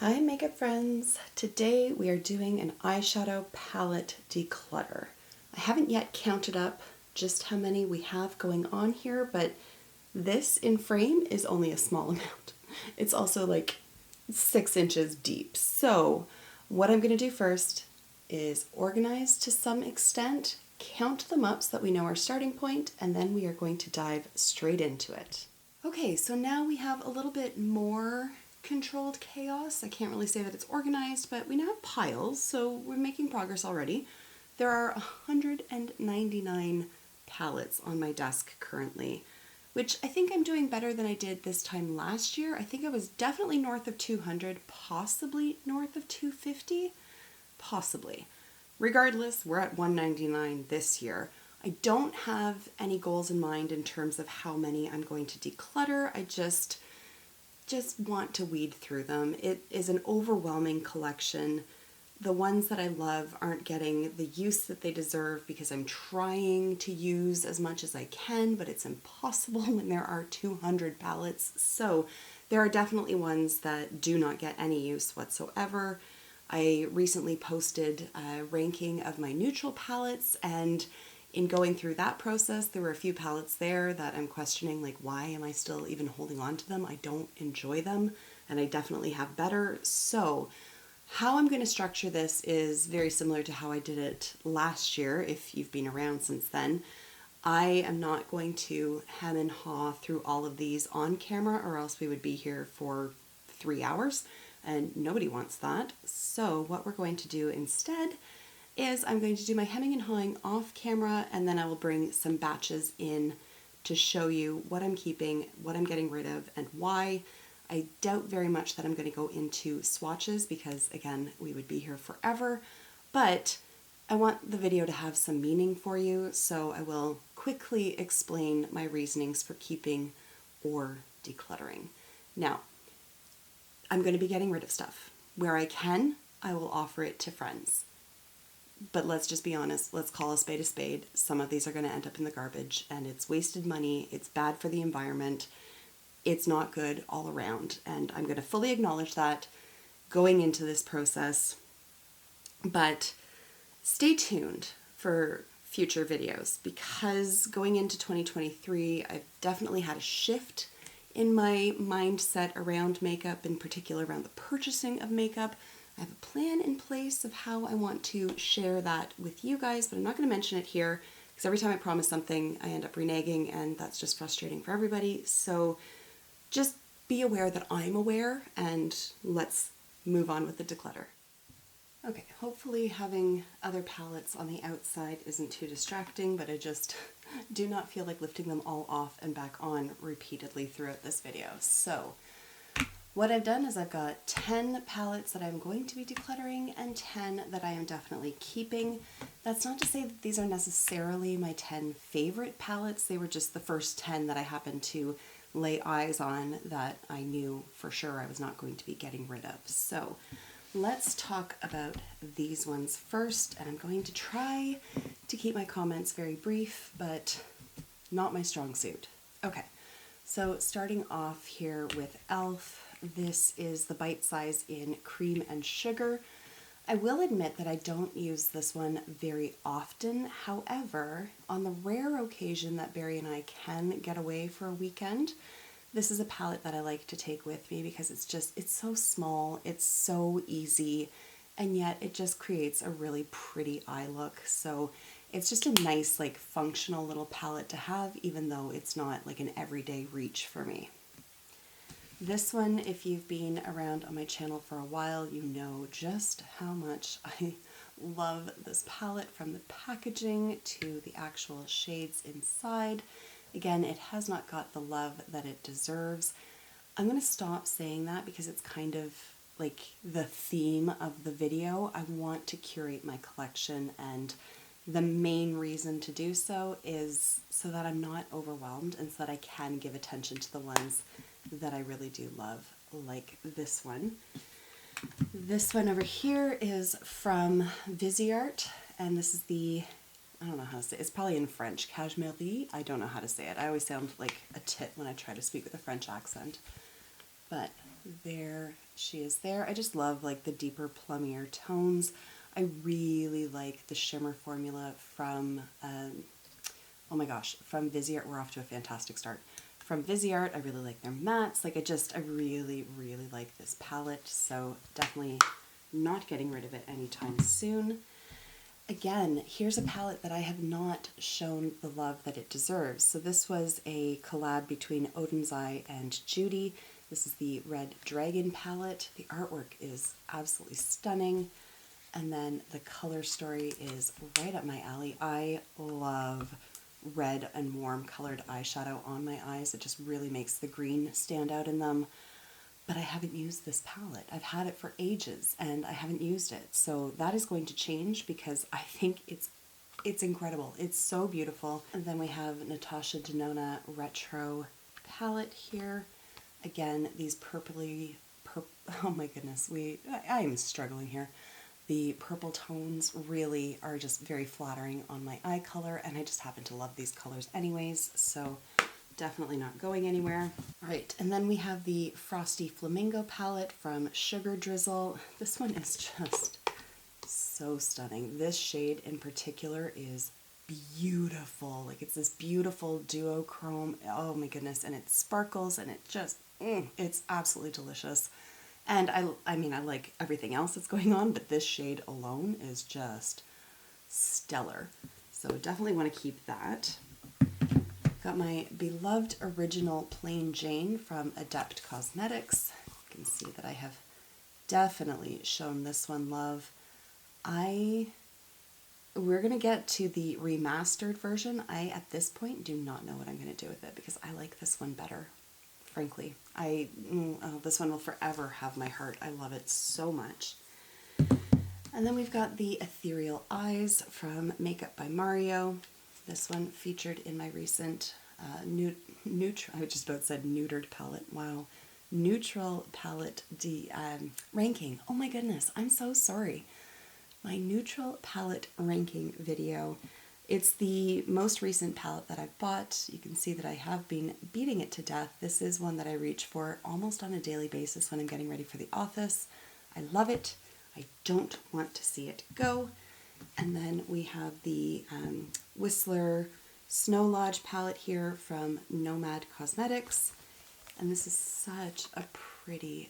Hi makeup friends! Today we are doing an eyeshadow palette declutter. I haven't yet counted up just how many we have going on here, but this in frame is only a small amount. It's also like 6 inches deep. So what I'm going to do first is organize to some extent, count them up so that we know our starting point, and then we are going to dive straight into it. Okay, so now we have a little bit more controlled chaos. I can't really say that it's organized, but we now have piles, so we're making progress already. There are 199 palettes on my desk currently, which I think I'm doing better than I did this time last year. I think I was definitely north of 200, possibly north of 250, possibly. Regardless, we're at 199 this year. I don't have any goals in mind in terms of how many I'm going to declutter. I just want to weed through them. It is an overwhelming collection. The ones that I love aren't getting the use that they deserve because I'm trying to use as much as I can, but it's impossible when there are 200 palettes. So there are definitely ones that do not get any use whatsoever. I recently posted a ranking of my neutral palettes, and in going through that process, there were a few palettes there that I'm questioning, like, why am I still even holding on to them? I don't enjoy them, and I definitely have better. So how I'm going to structure this is very similar to how I did it last year, if you've been around since then. I am not going to hem and haw through all of these on camera, or else we would be here for 3 hours, and nobody wants that. So what we're going to do instead is I'm going to do my hemming and hawing off camera, and then I will bring some batches in to show you what I'm keeping, what I'm getting rid of, and why. I doubt very much that I'm going to go into swatches because, again, we would be here forever, but I want the video to have some meaning for you, so I will quickly explain my reasonings for keeping or decluttering. Now, I'm going to be getting rid of stuff. Where I can, I will offer it to friends. But let's just be honest, let's call a spade a spade. Some of these are going to end up in the garbage, and it's wasted money, it's bad for the environment, it's not good all around, and I'm going to fully acknowledge that going into this process. But stay tuned for future videos, because going into 2023, I've definitely had a shift in my mindset around makeup, in particular around the purchasing of makeup. I have a plan in place of how I want to share that with you guys, but I'm not going to mention it here because every time I promise something, I end up reneging, and that's just frustrating for everybody. So just be aware that I'm aware, and let's move on with the declutter. Okay, hopefully having other palettes on the outside isn't too distracting, but I just do not feel like lifting them all off and back on repeatedly throughout this video. So what I've done is I've got 10 palettes that I'm going to be decluttering and 10 that I am definitely keeping. That's not to say that these are necessarily my 10 favorite palettes. They were just the first 10 that I happened to lay eyes on that I knew for sure I was not going to be getting rid of. So let's talk about these ones first, and I'm going to try to keep my comments very brief, but not my strong suit. Okay, so starting off here with e.l.f. This is the bite size in Cream and Sugar. I will admit that I don't use this one very often. However, on the rare occasion that Barry and I can get away for a weekend, this is a palette that I like to take with me because it's so small, it's so easy, and yet it just creates a really pretty eye look. So it's just a nice, like, functional little palette to have, even though it's not like an everyday reach for me. This one, if you've been around on my channel for a while, you know just how much I love this palette, from the packaging to the actual shades inside. Again, it has not got the love that it deserves. I'm going to stop saying that because it's kind of like the theme of the video. I want to curate my collection, and the main reason to do so is so that I'm not overwhelmed and so that I can give attention to the ones that I really do love, like this one. This one over here is from Viseart, and this is the, I don't know how to say it. It's probably in French, Cashmere. I don't know how to say it. I always sound like a tit when I try to speak with a French accent. But there she is there. I just love like the deeper, plummier tones. I really like the shimmer formula from, oh my gosh, from Viseart. We're off to a fantastic start. From Viseart, I really like their mattes. Like I really, really like this palette. So definitely not getting rid of it anytime soon. Again, here's a palette that I have not shown the love that it deserves. So this was a collab between Odin's Eye and Judy. This is the Red Dragon palette. The artwork is absolutely stunning. And then the color story is right up my alley. I love red and warm colored eyeshadow on my eyes. It just really makes the green stand out in them. But I haven't used this palette. I've had it for ages and I haven't used it. So that is going to change because I think it's incredible. It's so beautiful. And then we have Natasha Denona Retro palette here. Again, these oh my goodness, I am struggling here. The purple tones really are just very flattering on my eye color, and I just happen to love these colors anyways, so definitely not going anywhere. All right, and then we have the Frosty Flamingo palette from Sugar Drizzle. This one is just so stunning. This shade in particular is beautiful. Like it's this beautiful duochrome. Oh my goodness, and it sparkles and it just, it's absolutely delicious. And I mean, I like everything else that's going on, but this shade alone is just stellar. So definitely want to keep that. Got my beloved original Plain Jane from Adept Cosmetics. You can see that I have definitely shown this one love. We're going to get to the remastered version. I, at this point, do not know what I'm going to do with it because I like this one better, frankly. This one will forever have my heart. I love it so much. And then we've got the Ethereal Eyes from Makeup by Mario. This one featured in my recent I just about said neutered palette. Wow. Neutral palette ranking. Oh my goodness, I'm so sorry. My neutral palette ranking video. It's the most recent palette that I've bought. You can see that I have been beating it to death. This is one that I reach for almost on a daily basis when I'm getting ready for the office. I love it. I don't want to see it go. And then we have the Whistler Snow Lodge palette here from Nomad Cosmetics. And this is such a pretty,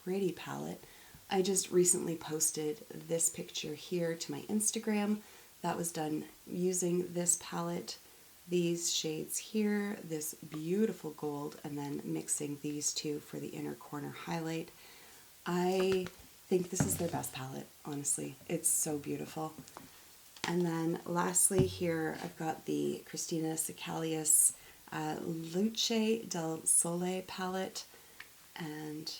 pretty palette. I just recently posted this picture here to my Instagram. That was done using this palette, these shades here, this beautiful gold, and then mixing these two for the inner corner highlight. I think this is their best palette, honestly. It's so beautiful. And then lastly here, I've got the Christina Sicalius Luce del Sole palette. And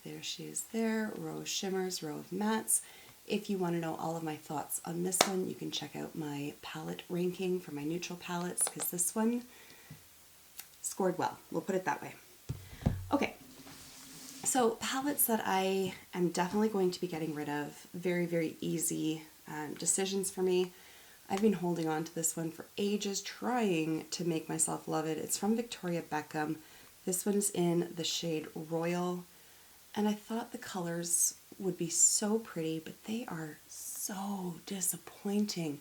there she is there, row of shimmers, row of mattes. If you want to know all of my thoughts on this one, you can check out my palette ranking for my neutral palettes, because this one scored well. We'll put it that way. Okay, so palettes that I am definitely going to be getting rid of. Very, very easy decisions for me. I've been holding on to this one for ages, trying to make myself love it. It's from Victoria Beckham. This one is in the shade Royal, and I thought the colors would be so pretty, but they are so disappointing.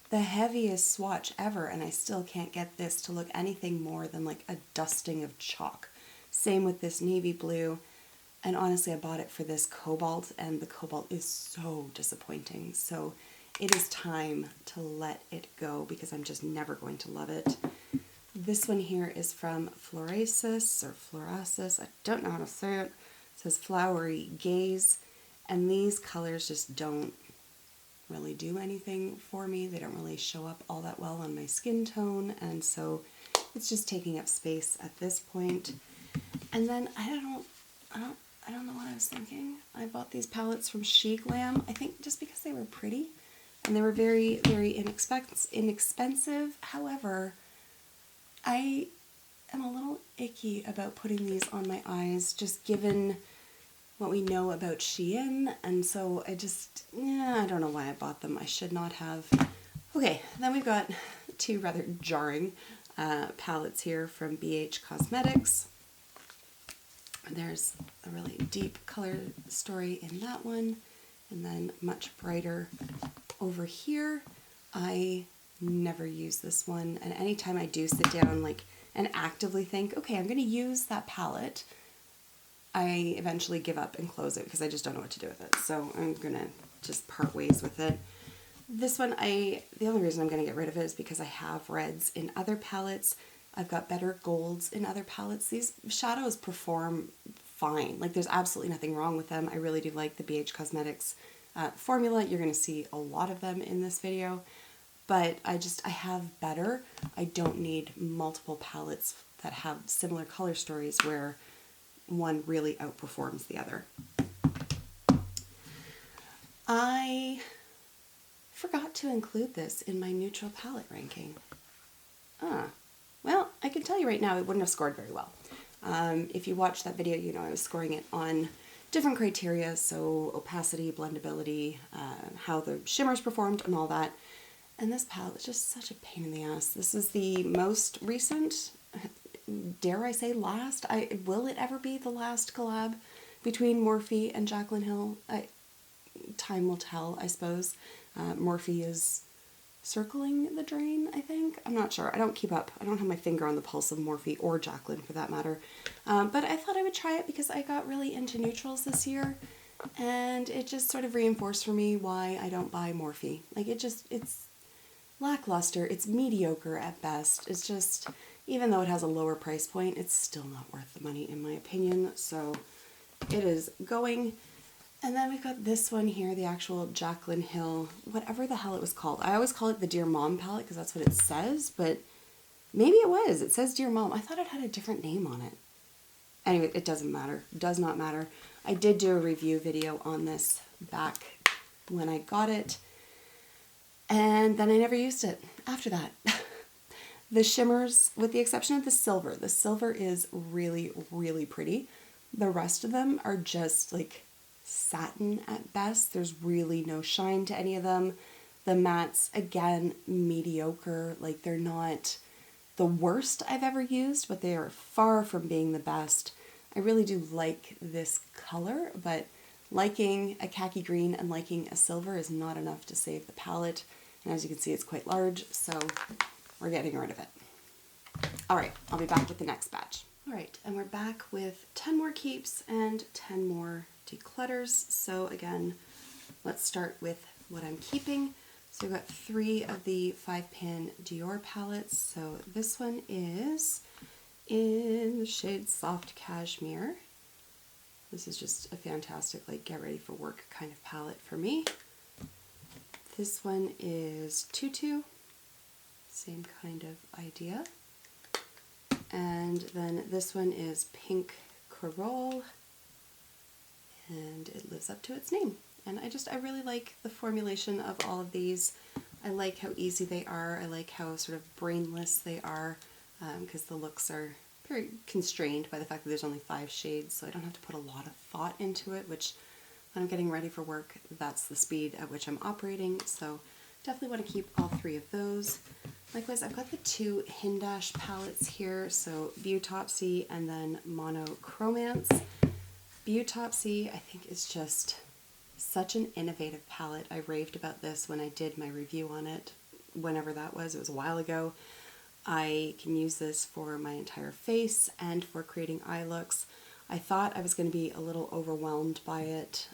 The heaviest swatch ever, and I still can't get this to look anything more than like a dusting of chalk. Same with this navy blue, and honestly I bought it for this cobalt, and the cobalt is so disappointing. So it is time to let it go because I'm just never going to love it. This one here is from Florasis, I don't know how to say it. It says Flowery Gaze, and these colors just don't really do anything for me. They don't really show up all that well on my skin tone, and so it's just taking up space at this point. And then I don't know what I was thinking. I bought these palettes from She Glam, I think just because they were pretty, and they were very, very inexpensive. However, I am a little icky about putting these on my eyes, just given what we know about Shein, and so I don't know why I bought them. I should not have. Okay, then we've got two rather jarring palettes here from BH Cosmetics. There's a really deep color story in that one, and then much brighter over here. I never use this one, and anytime I do sit down and actively think, okay, I'm going to use that palette, I eventually give up and close it because I just don't know what to do with it. So I'm going to just part ways with it. This one, the only reason I'm going to get rid of it is because I have reds in other palettes. I've got better golds in other palettes. These shadows perform fine. Like, there's absolutely nothing wrong with them. I really do like the BH Cosmetics formula. You're going to see a lot of them in this video. But I have better. I don't need multiple palettes that have similar color stories where one really outperforms the other. I forgot to include this in my neutral palette ranking. Well, I can tell you right now it wouldn't have scored very well. If you watched that video, you know I was scoring it on different criteria, so opacity, blendability, how the shimmers performed and all that. And this palette is just such a pain in the ass. This is the most recent, dare I say last? Will it ever be the last collab between Morphe and Jaclyn Hill? Time will tell, I suppose. Morphe is circling the drain, I think. I'm not sure. I don't keep up. I don't have my finger on the pulse of Morphe or Jaclyn for that matter. But I thought I would try it because I got really into neutrals this year. And it just sort of reinforced for me why I don't buy Morphe. Like, it's lackluster. It's mediocre at best. It's just, even though it has a lower price point, it's still not worth the money in my opinion. So it is going. And then we've got this one here, the actual Jaclyn Hill, whatever the hell it was called. I always call it the Dear Mom palette because that's what it says, but maybe it was. It says Dear Mom. I thought it had a different name on it. Anyway, it doesn't matter. It does not matter. I did do a review video on this back when I got it, and then I never used it after that. The shimmers, with the exception of the silver is really, really pretty. The rest of them are just like satin at best. There's really no shine to any of them. The mattes, again, mediocre. Like, they're not the worst I've ever used, but they are far from being the best. I really do like this color, but liking a khaki green and liking a silver is not enough to save the palette. And as you can see, it's quite large, so we're getting rid of it. All right, I'll be back with the next batch. All right, and we're back with 10 more keeps and 10 more declutters. So again, let's start with what I'm keeping. So I've got 3 of the 5-pan Dior palettes. So this one is in the shade Soft Cashmere. This is just a fantastic, like, get ready for work kind of palette for me. This one is Tutu, same kind of idea. And then this one is Pink Coral, and it lives up to its name. And I really like the formulation of all of these. I like how easy they are. I like how sort of brainless they are, because the looks are very constrained by the fact that there's only 5 shades, so I don't have to put a lot of thought into it, which when I'm getting ready for work, that's the speed at which I'm operating, so definitely want to keep all 3 of those. Likewise, I've got the 2 Hindash palettes here, so Beautopsy and then Monochromance. Beautopsy, I think, is just such an innovative palette. I raved about this when I did my review on it, whenever that was. It was a while ago. I can use this for my entire face and for creating eye looks. I thought I was going to be a little overwhelmed by it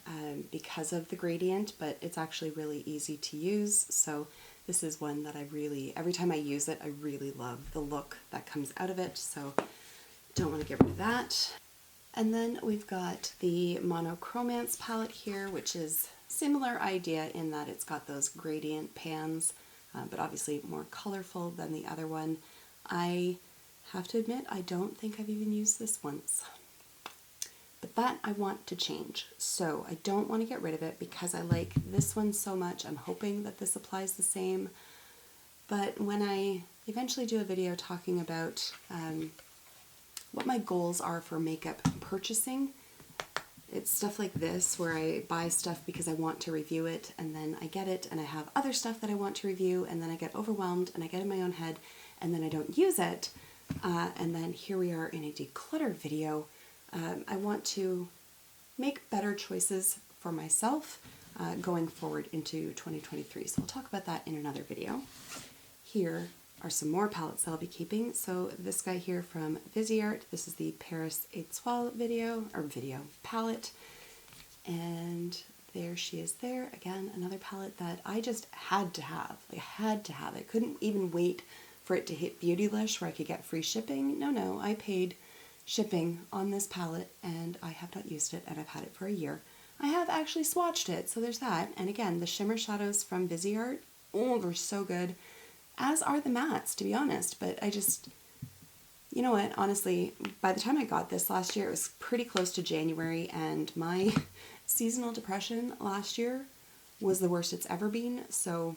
because of the gradient, but it's actually really easy to use. So this is one that I really, every time I use it, I really love the look that comes out of it. So don't want to get rid of that. And then we've got the Monochromance palette here, which is similar idea in that it's got those gradient pans, but obviously more colorful than the other one. I have to admit, I don't think I've even used this once. But that I want to change. So I don't want to get rid of it because I like this one so much. I'm hoping that this applies the same. But when I eventually do a video talking about what my goals are for makeup purchasing, it's stuff like this where I buy stuff because I want to review it, and then I get it and I have other stuff that I want to review, and then I get overwhelmed and I get in my own head and then I don't use it. And then here we are in a declutter video I want to make better choices for myself going forward into 2023. So we'll talk about that in another video. Here are some more palettes that I'll be keeping. So this guy here from Viseart, this is the Paris Étoile video palette. And there she is there. Again, another palette that I just had to have. I had to have it. Couldn't even wait for it to hit Beautylish where I could get free shipping. No, I paid shipping on this palette and I have not used it and I've had it for a year. I have actually swatched it, so there's that. And again, the shimmer shadows from Viseart, oh, they're so good. As are the mattes, to be honest. But I just, you know what, honestly, by the time I got this last year, it was pretty close to January, and my seasonal depression last year was the worst it's ever been. So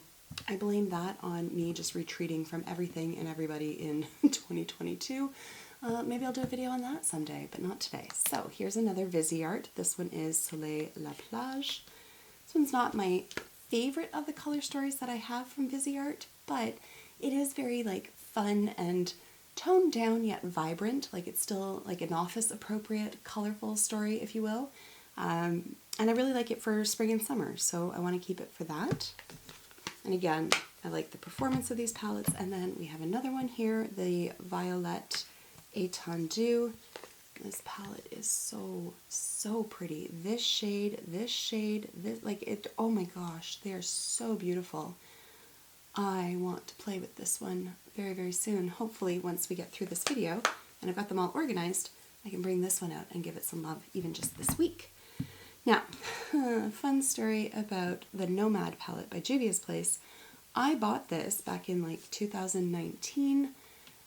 I blame that on me just retreating from everything and everybody in 2022. Maybe I'll do a video on that someday, but not today. So here's another Viseart. This one is Soleil La Plage. This one's not my favorite of the color stories that I have from Viseart, but it is very like fun and toned down yet vibrant. Like it's still like an office appropriate, colorful story, if you will. And I really like it for spring and summer, so I want to keep it for that. And again, I like the performance of these palettes. And then we have another one here, the Violet Étendue. This palette is so pretty. This shade, this, like it, oh my gosh, they are so beautiful. I want to play with this one very, very soon. Hopefully once we get through this video and I've got them all organized, I can bring this one out and give it some love even just this week. Now, fun story about the Nomad palette by Juvia's Place. I bought this back in like 2019,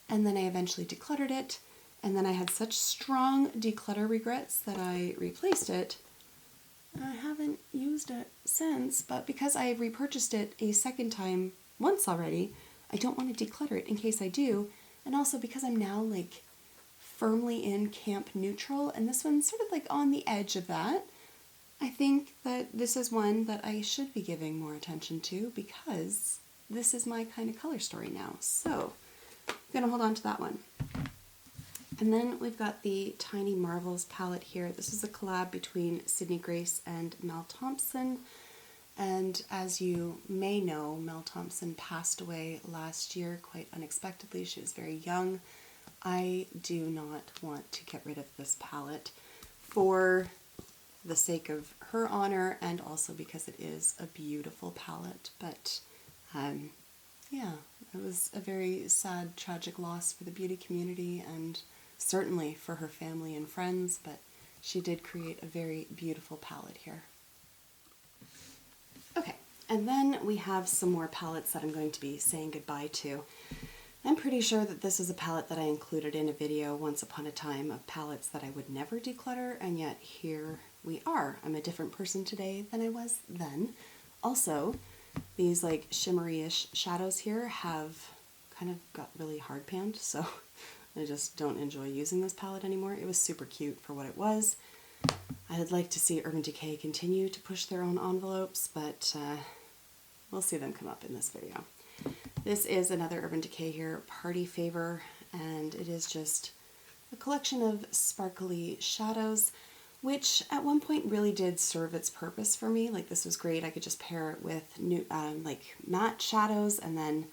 and then I eventually decluttered it, and then I had such strong declutter regrets that I replaced it. I haven't used it since, but because I repurchased it a second time once already, I don't want to declutter it in case I do, and also because I'm now like firmly in camp neutral, and this one's sort of like on the edge of that. I think that this is one that I should be giving more attention to because this is my kind of color story now. So I'm going to hold on to that one. And then we've got the Tiny Marvels palette here. This is a collab between Sydney Grace and Mel Thompson. And as you may know, Mel Thompson passed away last year quite unexpectedly. She was very young. I do not want to get rid of this palette for the sake of her honor and also because it is a beautiful palette. But yeah, it was a very sad, tragic loss for the beauty community and certainly for her family and friends, but she did create a very beautiful palette here. Okay, and then we have some more palettes that I'm going to be saying goodbye to. I'm pretty sure that this is a palette that I included in a video once upon a time of palettes that I would never declutter, and yet here we are. I'm a different person today than I was then. Also, these like shimmery-ish shadows here have kind of got really hard panned, so I just don't enjoy using this palette anymore. It was super cute for what it was. I'd like to see Urban Decay continue to push their own envelopes, but we'll see them come up in this video. This is another Urban Decay here, Party Favor, and it is just a collection of sparkly shadows, which at one point really did serve its purpose for me. Like this was great. I could just pair it with new, like matte shadows and then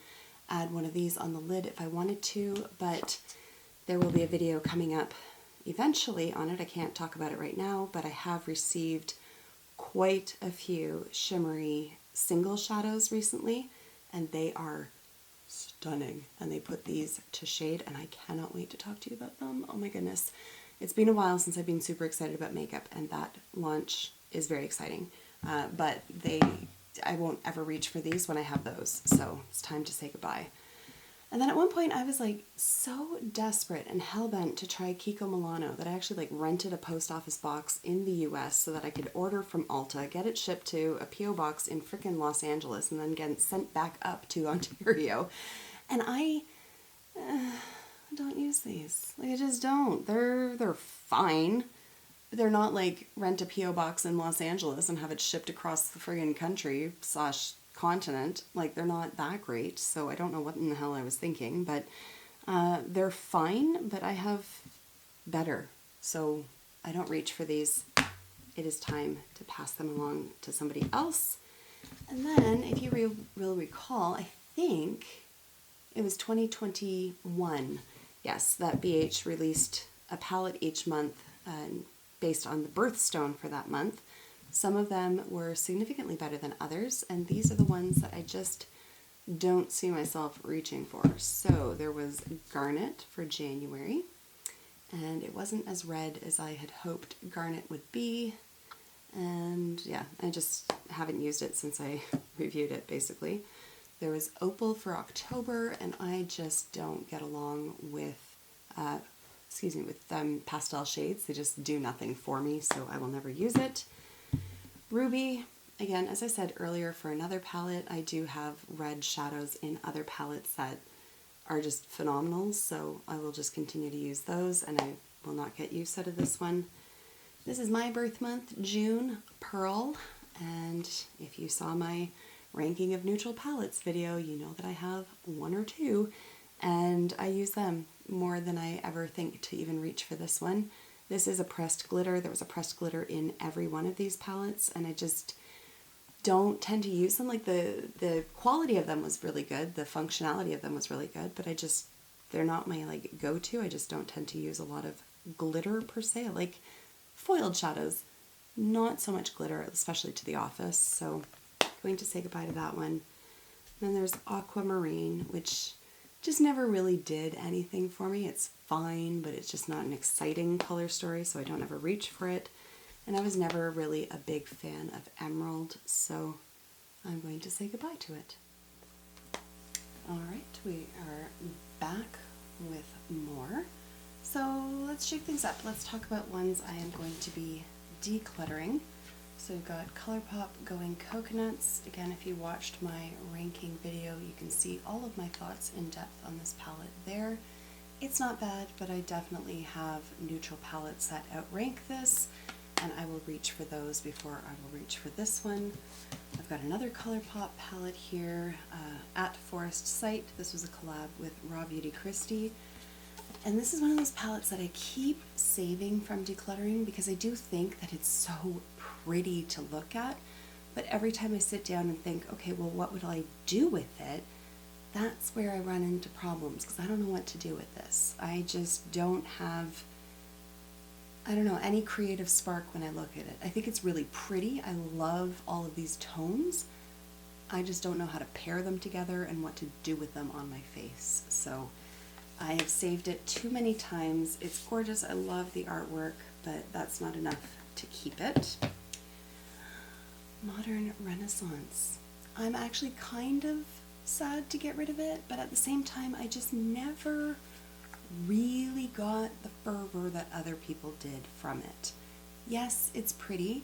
add one of these on the lid if I wanted to, but there will be a video coming up eventually on it. I can't talk about it right now, but I have received quite a few shimmery single shadows recently, and they are stunning. And they put these to shade, and I cannot wait to talk to you about them. Oh my goodness. It's been a while since I've been super excited about makeup, and that launch is very exciting. But I won't ever reach for these when I have those, so it's time to say goodbye. And then at one point I was like so desperate and hell-bent to try Kiko Milano that I actually like rented a post office box in the US so that I could order from Ulta, get it shipped to a PO box in frickin' Los Angeles, and then get sent back up to Ontario. And I don't use these. Like I just don't. They're fine. They're not like rent a PO box in Los Angeles and have it shipped across the friggin' country / continent. Like they're not that great, so I don't know what in the hell I was thinking, but they're fine, but I have better, so I don't reach for these. It is time to pass them along to somebody else. And then, if you will recall, I think it was 2021, yes, that BH released a palette each month based on the birthstone for that month. Some of them were significantly better than others, and these are the ones that I just don't see myself reaching for. So there was Garnet for January, and it wasn't as red as I had hoped Garnet would be. And yeah, I just haven't used it since I reviewed it, basically. There was Opal for October, and I just don't get along with, pastel shades. They just do nothing for me, so I will never use it. Ruby, again, as I said earlier, for another palette, I do have red shadows in other palettes that are just phenomenal, so I will just continue to use those, and I will not get use out of this one. This is my birth month, June, Pearl, and if you saw my ranking of neutral palettes video, you know that I have one or two, and I use them more than I ever think to even reach for this one. This is a pressed glitter. There was a pressed glitter in every one of these palettes, and I just don't tend to use them. Like the quality of them was really good, the functionality of them was really good, but they're not my like go-to. I just don't tend to use a lot of glitter per se. Like foiled shadows, not so much glitter, especially to the office, so going to say goodbye to that one. Then there's Aquamarine, which just never really did anything for me. It's fine, but it's just not an exciting color story, so I don't ever reach for it. And I was never really a big fan of Emerald, so I'm going to say goodbye to it. Alright, we are back with more. So let's shake things up. Let's talk about ones I am going to be decluttering. So we've got ColourPop Going Coconuts. Again, if you watched my ranking video, you can see all of my thoughts in depth on this palette there. It's not bad, but I definitely have neutral palettes that outrank this, and I will reach for those before I will reach for this one. I've got another ColourPop palette here, at Forest Sight. This was a collab with Raw Beauty Christie. And this is one of those palettes that I keep saving from decluttering because I do think that it's so pretty to look at, but every time I sit down and think, okay, well, what would I do with it? That's where I run into problems because I don't know what to do with this. I just don't have, any creative spark when I look at it. I think it's really pretty. I love all of these tones. I just don't know how to pair them together and what to do with them on my face. So I have saved it too many times. It's gorgeous. I love the artwork, but that's not enough to keep it. Modern Renaissance. I'm actually kind of sad to get rid of it, but at the same time, I just never really got the fervor that other people did from it. Yes, it's pretty,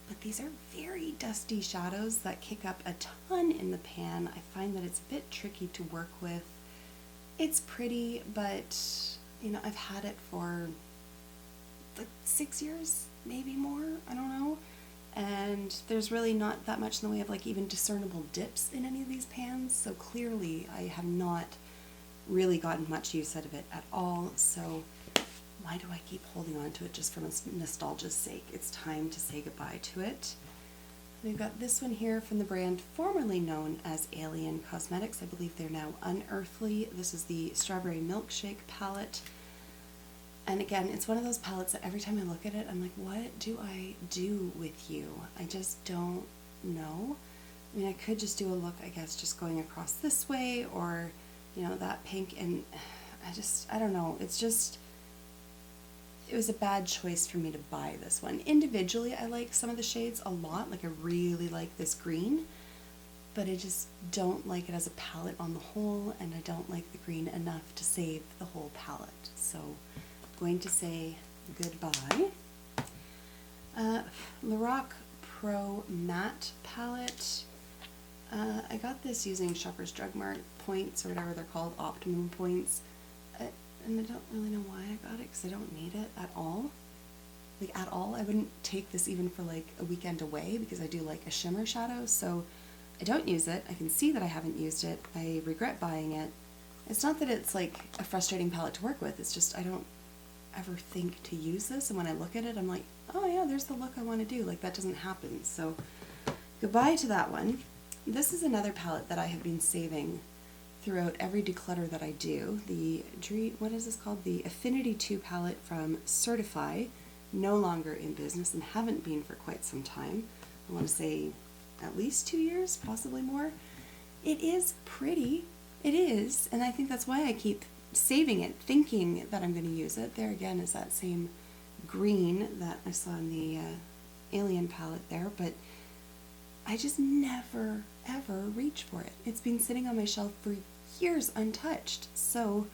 but these are very dusty shadows that kick up a ton in the pan. I find that it's a bit tricky to work with. It's pretty, but I've had it for like 6 years, maybe more, I don't know. And there's really not that much in the way of like even discernible dips in any of these pans, so clearly I have not really gotten much use out of it at all. So why do I keep holding on to it just for nostalgia's sake? It's time to say goodbye to it. We've got this one here from the brand formerly known as Alien Cosmetics. I believe they're now Unearthly. This is the Strawberry Milkshake palette. And again, it's one of those palettes that every time I look at it, I'm like, what do I do with you? I just don't know. I mean, I could just do a look, I guess, just going across this way, or, that pink, and I don't know. It was a bad choice for me to buy this one. Individually, I like some of the shades a lot. Like, I really like this green, but I just don't like it as a palette on the whole, and I don't like the green enough to save the whole palette. So going to say goodbye. Lorac Pro Matte palette. I got this using Shoppers Drug Mart points, or whatever they're called, Optimum points. And I don't really know why I got it, because I don't need it at all. Like, at all. I wouldn't take this even for like a weekend away, because I do like a shimmer shadow, so I don't use it. I can see that I haven't used it. I regret buying it. It's not that it's like a frustrating palette to work with, it's just I don't ever think to use this, and when I look at it, I'm like, oh yeah, there's the look I want to do. Like, that doesn't happen. So goodbye to that one. This is another palette that I have been saving throughout every declutter that I do. The what is this called? The Affinity 2 palette from Certify, no longer in business and haven't been for quite some time. I want to say at least 2 years, possibly more. It is pretty. It is, and I think that's why I keep saving it, thinking that I'm going to use it. There again is that same green that I saw in the Alien palette there, but I just never ever reach for it. It's been sitting on my shelf for years untouched, so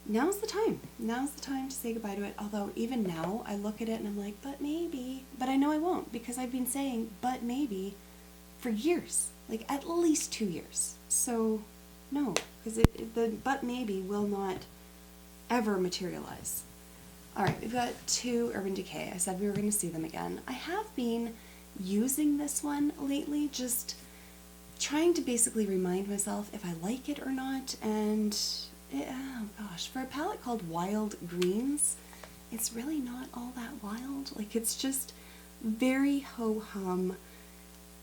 now's the time. Now's the time to say goodbye to it. Although even now I look at it and I'm like, but maybe. But I know I won't, because I've been saying but maybe for years, like at least 2 years. So no, because the but maybe will not ever materialize. Alright, we've got 2 Urban Decay. I said we were going to see them again. I have been using this one lately, just trying to basically remind myself if I like it or not, and oh gosh, for a palette called Wild Greens, it's really not all that wild. Like, it's just very ho-hum.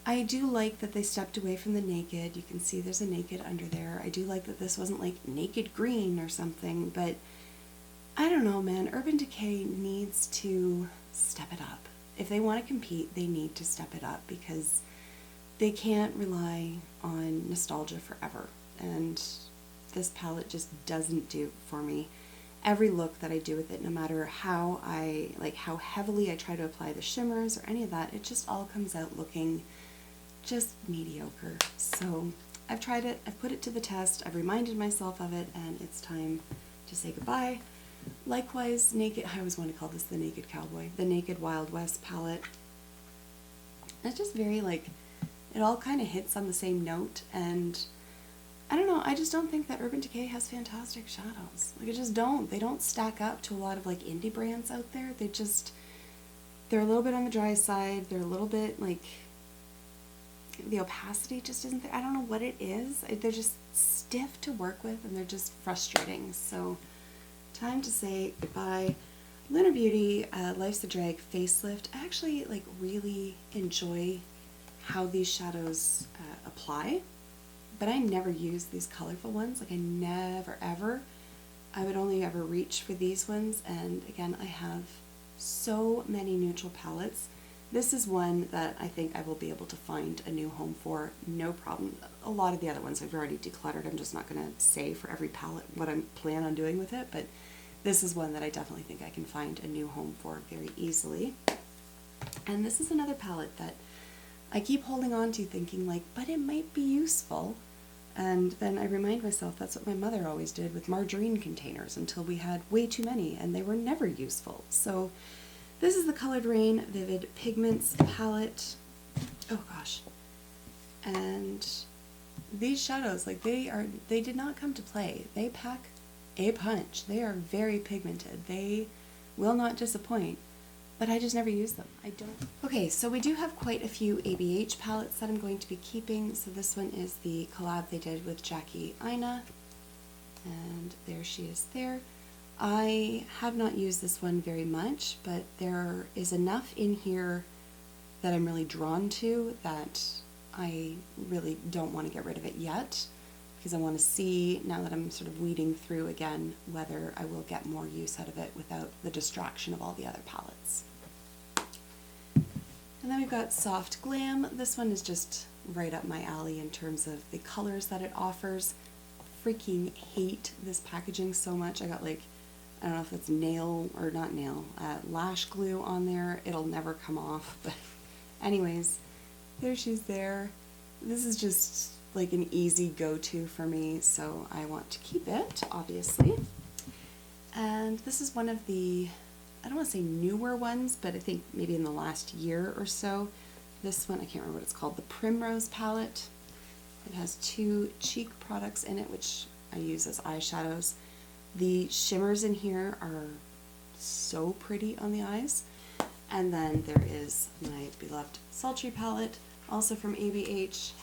I do like that they stepped away from the naked. You can see there's a naked under there. I do like that this wasn't like naked green or something, but I don't know, man. Urban Decay needs to step it up. If they want to compete, they need to step it up, because they can't rely on nostalgia forever. And this palette just doesn't do it for me. Every look that I do with it, no matter how how heavily I try to apply the shimmers or any of that, it just all comes out looking just mediocre. So I've tried it, I've put it to the test, I've reminded myself of it, and it's time to say goodbye. Likewise, Naked, I always want to call this the Naked Cowboy, the Naked Wild West palette. It's just very like, it all kind of hits on the same note, and I don't know, I just don't think that Urban Decay has fantastic shadows. Like, I just don't. They don't stack up to a lot of like indie brands out there. They're a little bit on the dry side. They're a little bit like, the opacity just isn't there. I don't know what it is. They're just stiff to work with, and they're just frustrating. So time to say goodbye. Lunar Beauty, Life's a Drag Facelift. I actually like really enjoy how these shadows apply, but I never use these colorful ones. Like, I never ever. I would only ever reach for these ones, and again, I have so many neutral palettes. This is one that I think I will be able to find a new home for, no problem. A lot of the other ones I've already decluttered. I'm just not going to say for every palette what I plan on doing with it, but this is one that I definitely think I can find a new home for very easily. And this is another palette that I keep holding on to, thinking like, but it might be useful. And then I remind myself that's what my mother always did with margarine containers, until we had way too many and they were never useful. So this is the Colored Rain Vivid Pigments palette. Oh gosh. And these shadows, like, they did not come to play. They pack a punch. They are very pigmented. They will not disappoint, but I just never use them. I don't. Okay, so we do have quite a few ABH palettes that I'm going to be keeping. So this one is the collab they did with Jackie Aina, and there she is there. I have not used this one very much, but there is enough in here that I'm really drawn to that I really don't want to get rid of it yet, because I want to see, now that I'm sort of weeding through again, whether I will get more use out of it without the distraction of all the other palettes. And then we've got Soft Glam. This one is just right up my alley in terms of the colors that it offers. Freaking hate this packaging so much. I got like, I don't know if it's lash glue on there. It'll never come off, but anyways, there she's there. This is just like an easy go-to for me, so I want to keep it, obviously. And this is one of the, I don't want to say newer ones, but I think maybe in the last year or so. This one, I can't remember what it's called, the Primrose palette. It has 2 cheek products in it, which I use as eyeshadows. The shimmers in here are so pretty on the eyes. And then there is my beloved Sultry palette, also from ABH.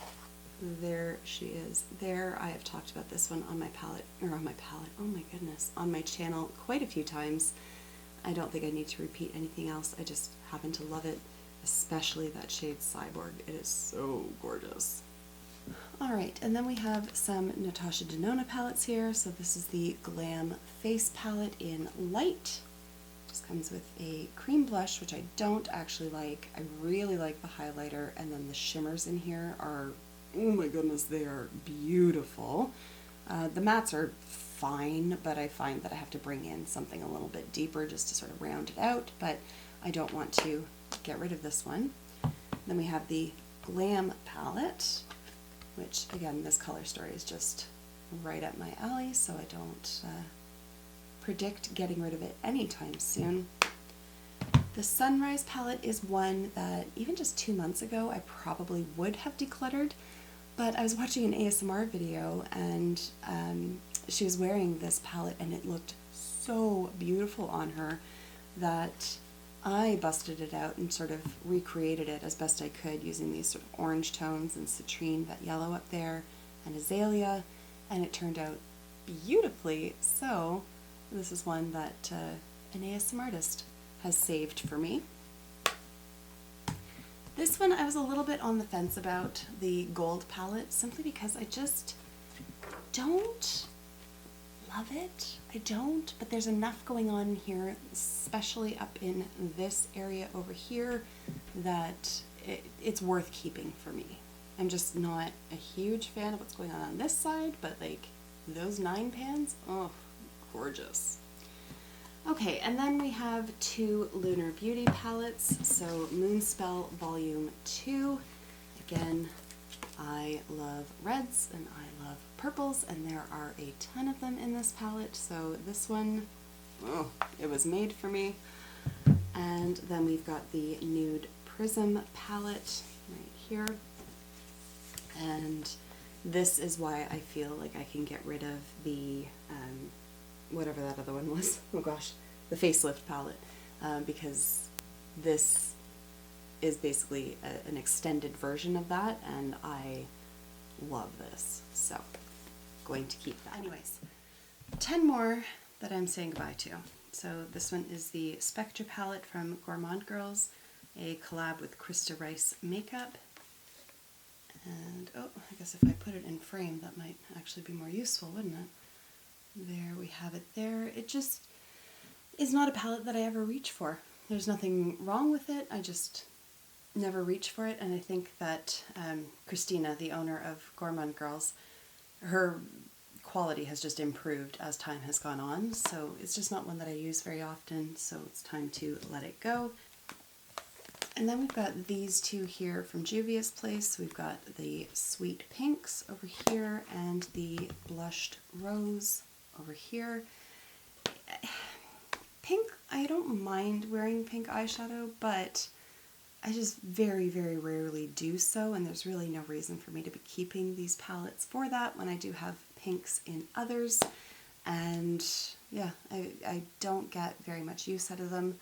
There she is there. I have talked about this one on my palette, oh my goodness, on my channel quite a few times. I don't think I need to repeat anything else. I just happen to love it, especially that shade Cyborg. It is so gorgeous. Alright, and then we have some Natasha Denona palettes here. So this is the Glam Face Palette in Light. Just comes with a cream blush, which I don't actually like. I really like the highlighter, and then the shimmers in here are, oh my goodness, they are beautiful. The mattes are fine, but I find that I have to bring in something a little bit deeper just to sort of round it out, but I don't want to get rid of this one. Then we have the Glam palette, which again, this color story is just right up my alley, so I don't predict getting rid of it anytime soon. The Sunrise palette is one that even just 2 months ago I probably would have decluttered, but I was watching an ASMR video and she was wearing this palette and it looked so beautiful on her that I busted it out and sort of recreated it as best I could using these sort of orange tones and citrine, that yellow up there, and azalea, and it turned out beautifully. So this is one that an ASMR artist has saved for me. This one I was a little bit on the fence about, the gold palette, simply because I just don't love it. I don't, but there's enough going on here, especially up in this area over here, that it's worth keeping for me. I'm just not a huge fan of what's going on this side, but like those 9 pans, oh, gorgeous. Okay, and then we have 2 Lunar Beauty palettes. So Moonspell Volume 2. Again, I love reds and I love purples, and there are a ton of them in this palette, so this one, oh, it was made for me. And then we've got the Nude Prism palette right here, and this is why I feel like I can get rid of the whatever that other one was, oh gosh, the Facelift palette, because this is basically an extended version of that, and I love this, so going to keep that. Anyways, 10 more that I'm saying goodbye to. So this one is the Spectra palette from Gourmand Girls, a collab with Krista Rice Makeup. And oh, I guess if I put it in frame, that might actually be more useful, wouldn't it? There we have it there. It just is not a palette that I ever reach for. There's nothing wrong with it, I just never reach for it, and I think that Christina, the owner of Gourmand Girls, her quality has just improved as time has gone on, so it's just not one that I use very often, so it's time to let it go. And then we've got these 2 here from Juvia's Place. We've got the Sweet Pinks over here and the Blushed Rose over here. Pink, I don't mind wearing pink eyeshadow, but I just very, very rarely do so, and there's really no reason for me to be keeping these palettes for that when I do have pinks in others. And yeah, I don't get very much use out of them.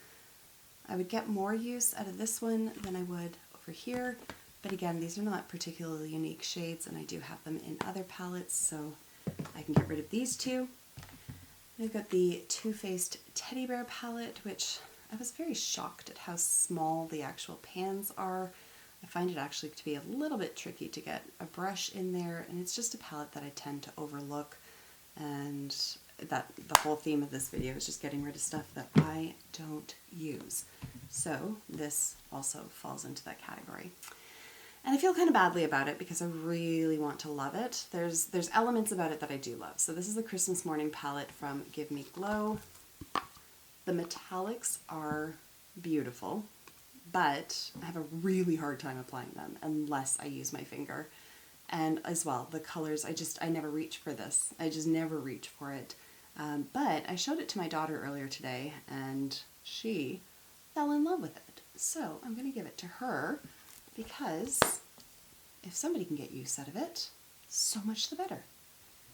I would get more use out of this one than I would over here, but again, these are not particularly unique shades, and I do have them in other palettes, so I can get rid of these 2. I've got the Too Faced Teddy Bear palette, which I was very shocked at how small the actual pans are. I find it actually to be a little bit tricky to get a brush in there, and it's just a palette that I tend to overlook, and that the whole theme of this video is just getting rid of stuff that I don't use. So this also falls into that category. And I feel kind of badly about it because I really want to love it. There's elements about it that I do love. So this is the Christmas Morning palette from Give Me Glow. The metallics are beautiful, but I have a really hard time applying them unless I use my finger. And as well, the colors, I never reach for this. I just never reach for it. But I showed it to my daughter earlier today, and she fell in love with it. So I'm going to give it to her, because if somebody can get use out of it, so much the better.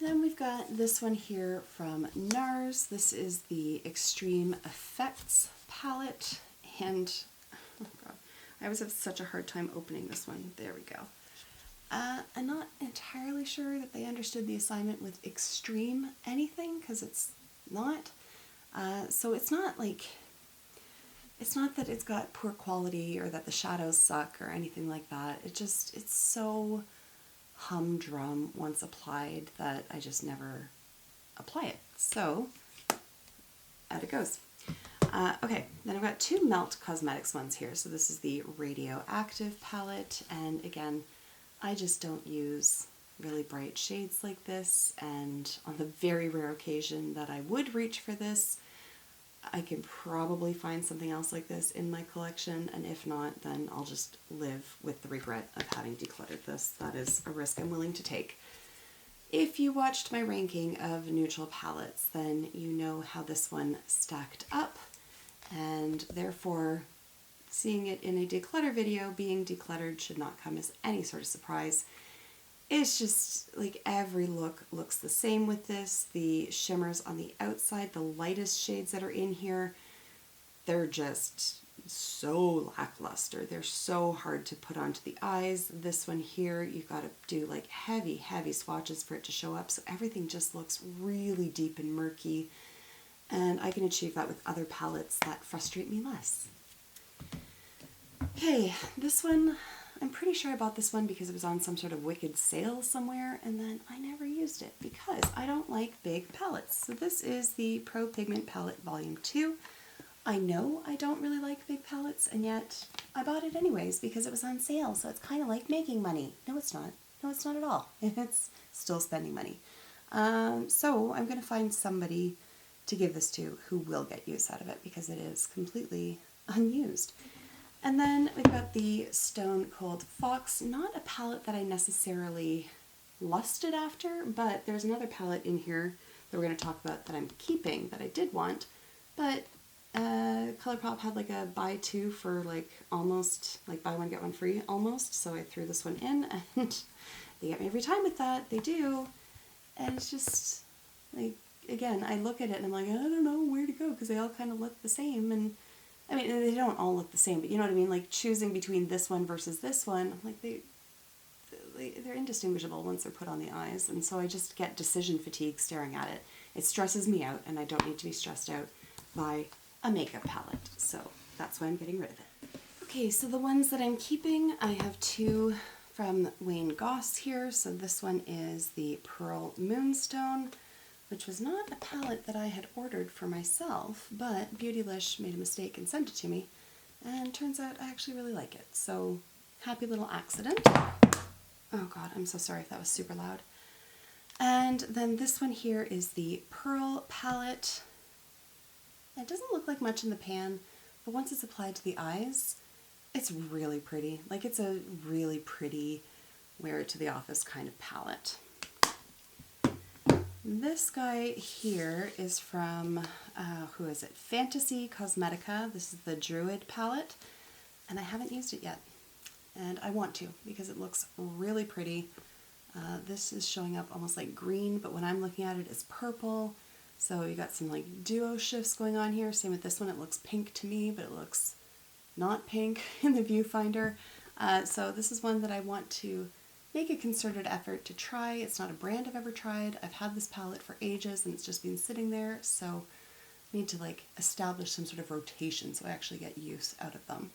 Then we've got this one here from NARS. This is the Extreme Effects palette, and oh god, I always have such a hard time opening this one. There we go. I'm not entirely sure that they understood the assignment with extreme anything, because it's not. So it's not like it's not that it's got poor quality or that the shadows suck or anything like that. It's so humdrum once applied that I just never apply it. So out it goes. Okay, then I've got two Melt Cosmetics ones here. So this is the Radioactive palette, and again, I just don't use really bright shades like this, and on the very rare occasion that I would reach for this, I can probably find something else like this in my collection, and if not, then I'll just live with the regret of having decluttered this. That is a risk I'm willing to take. If you watched my ranking of neutral palettes, then you know how this one stacked up, and therefore seeing it in a declutter video being decluttered should not come as any sort of surprise. It's just like every look looks the same with this. The shimmers on the outside, the lightest shades that are in here, they're just so lackluster. They're so hard to put onto the eyes. This one here, you've got to do like heavy, heavy swatches for it to show up. So everything just looks really deep and murky. And I can achieve that with other palettes that frustrate me less. Okay, this one, I'm pretty sure I bought this one because it was on some sort of wicked sale somewhere, and then I never used it because I don't like big palettes. So this is the Pro Pigment Palette Volume 2. I know I don't really like big palettes, and yet I bought it anyways because it was on sale, so it's kind of like making money. No, it's not. No, it's not at all. It's still spending money. So I'm going to find somebody to give this to who will get use out of it because it is completely unused. And then we've got the Stone Cold Fox, not a palette that I necessarily lusted after, but there's another palette in here that we're going to talk about that I'm keeping that I did want, but ColourPop had like a buy two for like almost, like buy one get one free almost, so I threw this one in, and they get me every time with that, they do, and it's just like, again, I look at it and I'm like, I don't know where to go because they all kind of look the same, and I mean, they don't all look the same, but you know what I mean? Like choosing between this one versus this one, I'm like, they're indistinguishable once they're put on the eyes, and so I just get decision fatigue staring at it. It stresses me out, and I don't need to be stressed out by a makeup palette, so that's why I'm getting rid of it. Okay, so the ones that I'm keeping, I have two from Wayne Goss here. So this one is the Pearl Moonstone, which was not a palette that I had ordered for myself, but Beautylish made a mistake and sent it to me, and turns out I actually really like it. So, happy little accident. Oh god, I'm so sorry if that was super loud. And then this one here is the Pearl palette. It doesn't look like much in the pan, but once it's applied to the eyes, it's really pretty. Like, it's a really pretty wear it to the office kind of palette. This guy here is from, who is it? Fantasy Cosmetica. This is the Druid palette, and I haven't used it yet. And I want to because it looks really pretty. This is showing up almost like green, but when I'm looking at it, it's purple. So you got some like duo shifts going on here. Same with this one. It looks pink to me, but it looks not pink in the viewfinder. So this is one that I want to make a concerted effort to try. It's not a brand I've ever tried. I've had this palette for ages and it's just been sitting there, so I need to like establish some sort of rotation so I actually get use out of them.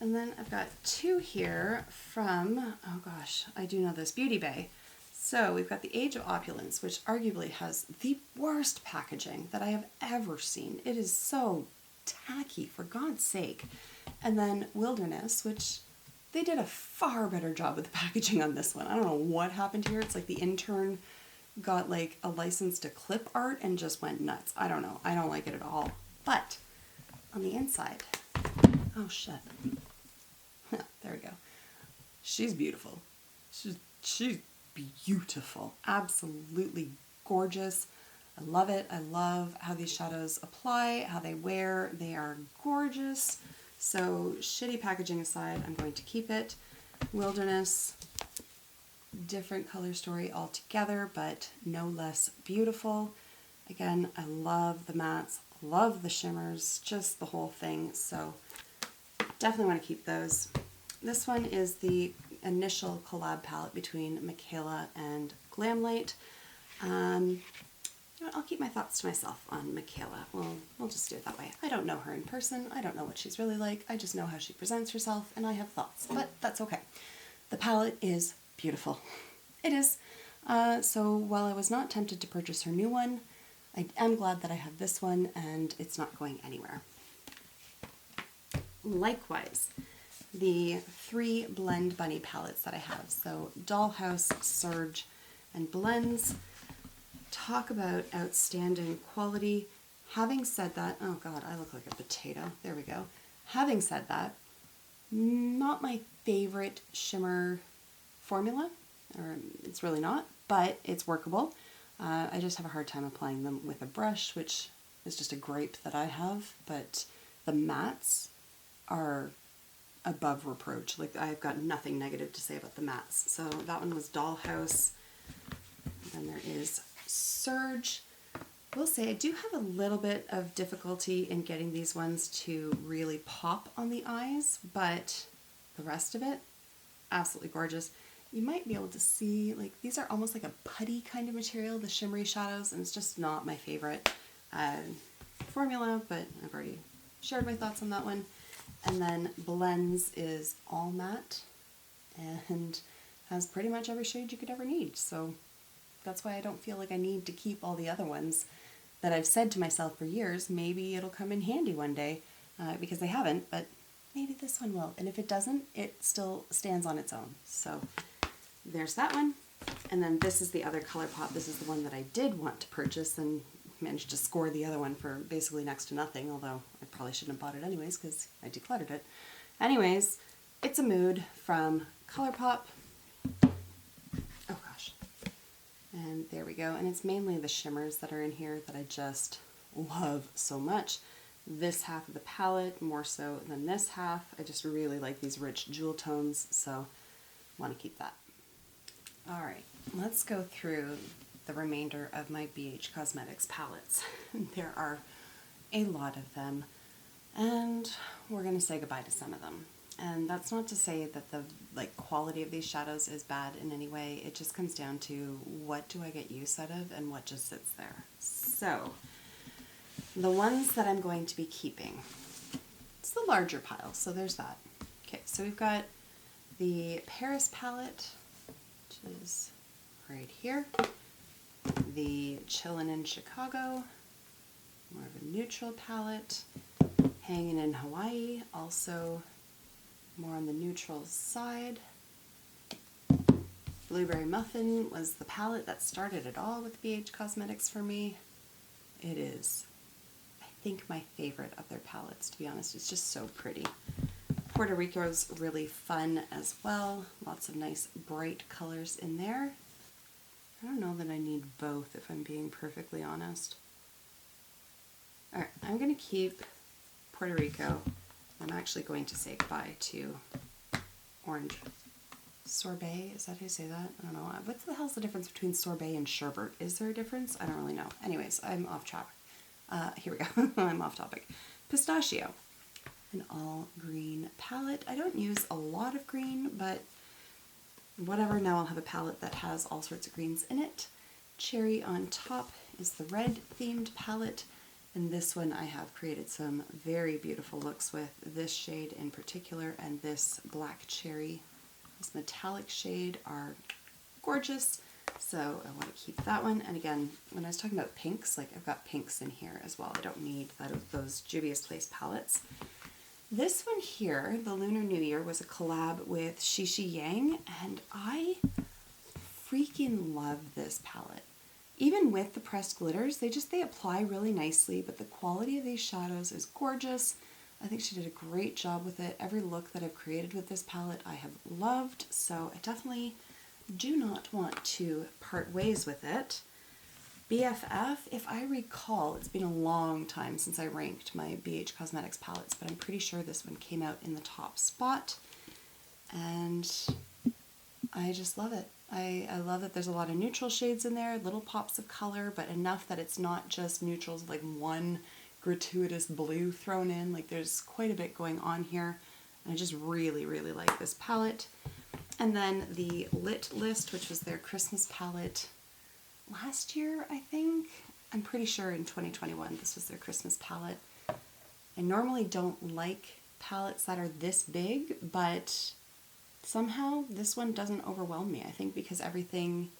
And then I've got two here from, oh gosh, I do know this, Beauty Bay. So we've got the Age of Opulence, which arguably has the worst packaging that I have ever seen. It is so tacky, for God's sake. And then Wilderness, which they did a far better job with the packaging on this one. I don't know what happened here. It's like the intern got like a license to clip art and just went nuts. I don't know. I don't like it at all. But on the inside, oh shit. There we go. She's beautiful. She's beautiful. Absolutely gorgeous. I love it. I love how these shadows apply, how they wear. They are gorgeous. So shitty packaging aside, I'm going to keep it. Wilderness, different color story altogether, but no less beautiful. Again, I love the mattes, love the shimmers, just the whole thing. So definitely want to keep those. This one is the initial collab palette between Michaela and Glamlight. I'll keep my thoughts to myself on Michaela. We'll just do it that way. I don't know her in person. I don't know what she's really like. I just know how she presents herself, and I have thoughts, but that's okay. The palette is beautiful. It is. So while I was not tempted to purchase her new one, I am glad that I have this one, and it's not going anywhere. Likewise, the 3 blend bunny palettes that I have. So Dollhouse, Surge, and Blends. Talk about outstanding quality. Having said that, oh god, I look like a potato. There we go. Having said that, not my favorite shimmer formula, or it's really not, but it's workable. I just have a hard time applying them with a brush, which is just a gripe that I have, but the mattes are above reproach. Like, I've got nothing negative to say about the mattes. So that one was Dollhouse. Then there is Surge. I will say I do have a little bit of difficulty in getting these ones to really pop on the eyes, but the rest of it, absolutely gorgeous. You might be able to see, like, these are almost like a putty kind of material, the shimmery shadows, and it's just not my favorite formula, but I've already shared my thoughts on that one. And then Blends is all matte and has pretty much every shade you could ever need, so that's why I don't feel like I need to keep all the other ones that I've said to myself for years, maybe it'll come in handy one day, because they haven't, but maybe this one will. And if it doesn't, it still stands on its own. So there's that one. And then this is the other ColourPop. This is the one that I did want to purchase and managed to score the other one for basically next to nothing, although I probably shouldn't have bought it anyways because I decluttered it. Anyways, It's a Mood from ColourPop. Oh gosh. And there we go. And it's mainly the shimmers that are in here that I just love so much. This half of the palette more so than this half. I just really like these rich jewel tones, so I want to keep that. Alright, let's go through the remainder of my BH Cosmetics palettes. There are a lot of them, and we're going to say goodbye to some of them. And that's not to say that the quality of these shadows is bad in any way. It just comes down to what do I get use out of and what just sits there. So the ones that I'm going to be keeping, it's the larger pile, so there's that. Okay, so we've got the Paris palette, which is right here. The Chillin' in Chicago, more of a neutral palette. Hanging in Hawaii, also more on the neutral side. Blueberry Muffin was the palette that started it all with BH Cosmetics for me. It is, I think, my favorite of their palettes, to be honest. It's just so pretty. Puerto Rico's really fun as well. Lots of nice bright colors in there. I don't know that I need both, if I'm being perfectly honest. Alright, I'm going to keep Puerto Rico. I'm actually going to say goodbye to Orange Sorbet. Is that how you say that? I don't know. What the hell's the difference between sorbet and sherbet? Is there a difference? I don't really know. Anyways, I'm off track. Here we go. I'm off topic. Pistachio. An all green palette. I don't use a lot of green, but whatever. Now I'll have a palette that has all sorts of greens in it. Cherry on top is the red themed palette. And this one I have created some very beautiful looks with, this shade in particular and this black cherry. This metallic shade are gorgeous, so I want to keep that one. And again, when I was talking about pinks, I've got pinks in here as well. I don't need those Juvia's Place palettes. This one here, the Lunar New Year, was a collab with Shishi Yang, and I freaking love this palette. Even with the pressed glitters, they apply really nicely, but the quality of these shadows is gorgeous. I think she did a great job with it. Every look that I've created with this palette I have loved, so I definitely do not want to part ways with it. BFF, if I recall, it's been a long time since I ranked my BH Cosmetics palettes, but I'm pretty sure this one came out in the top spot, and I just love it. I love that there's a lot of neutral shades in there, little pops of color, but enough that it's not just neutrals, like one gratuitous blue thrown in. There's quite a bit going on here, and I just really, really like this palette. And then the Lit List, which was their Christmas palette last year, I think. I'm pretty sure in 2021 this was their Christmas palette. I normally don't like palettes that are this big, but somehow this one doesn't overwhelm me. I think because everything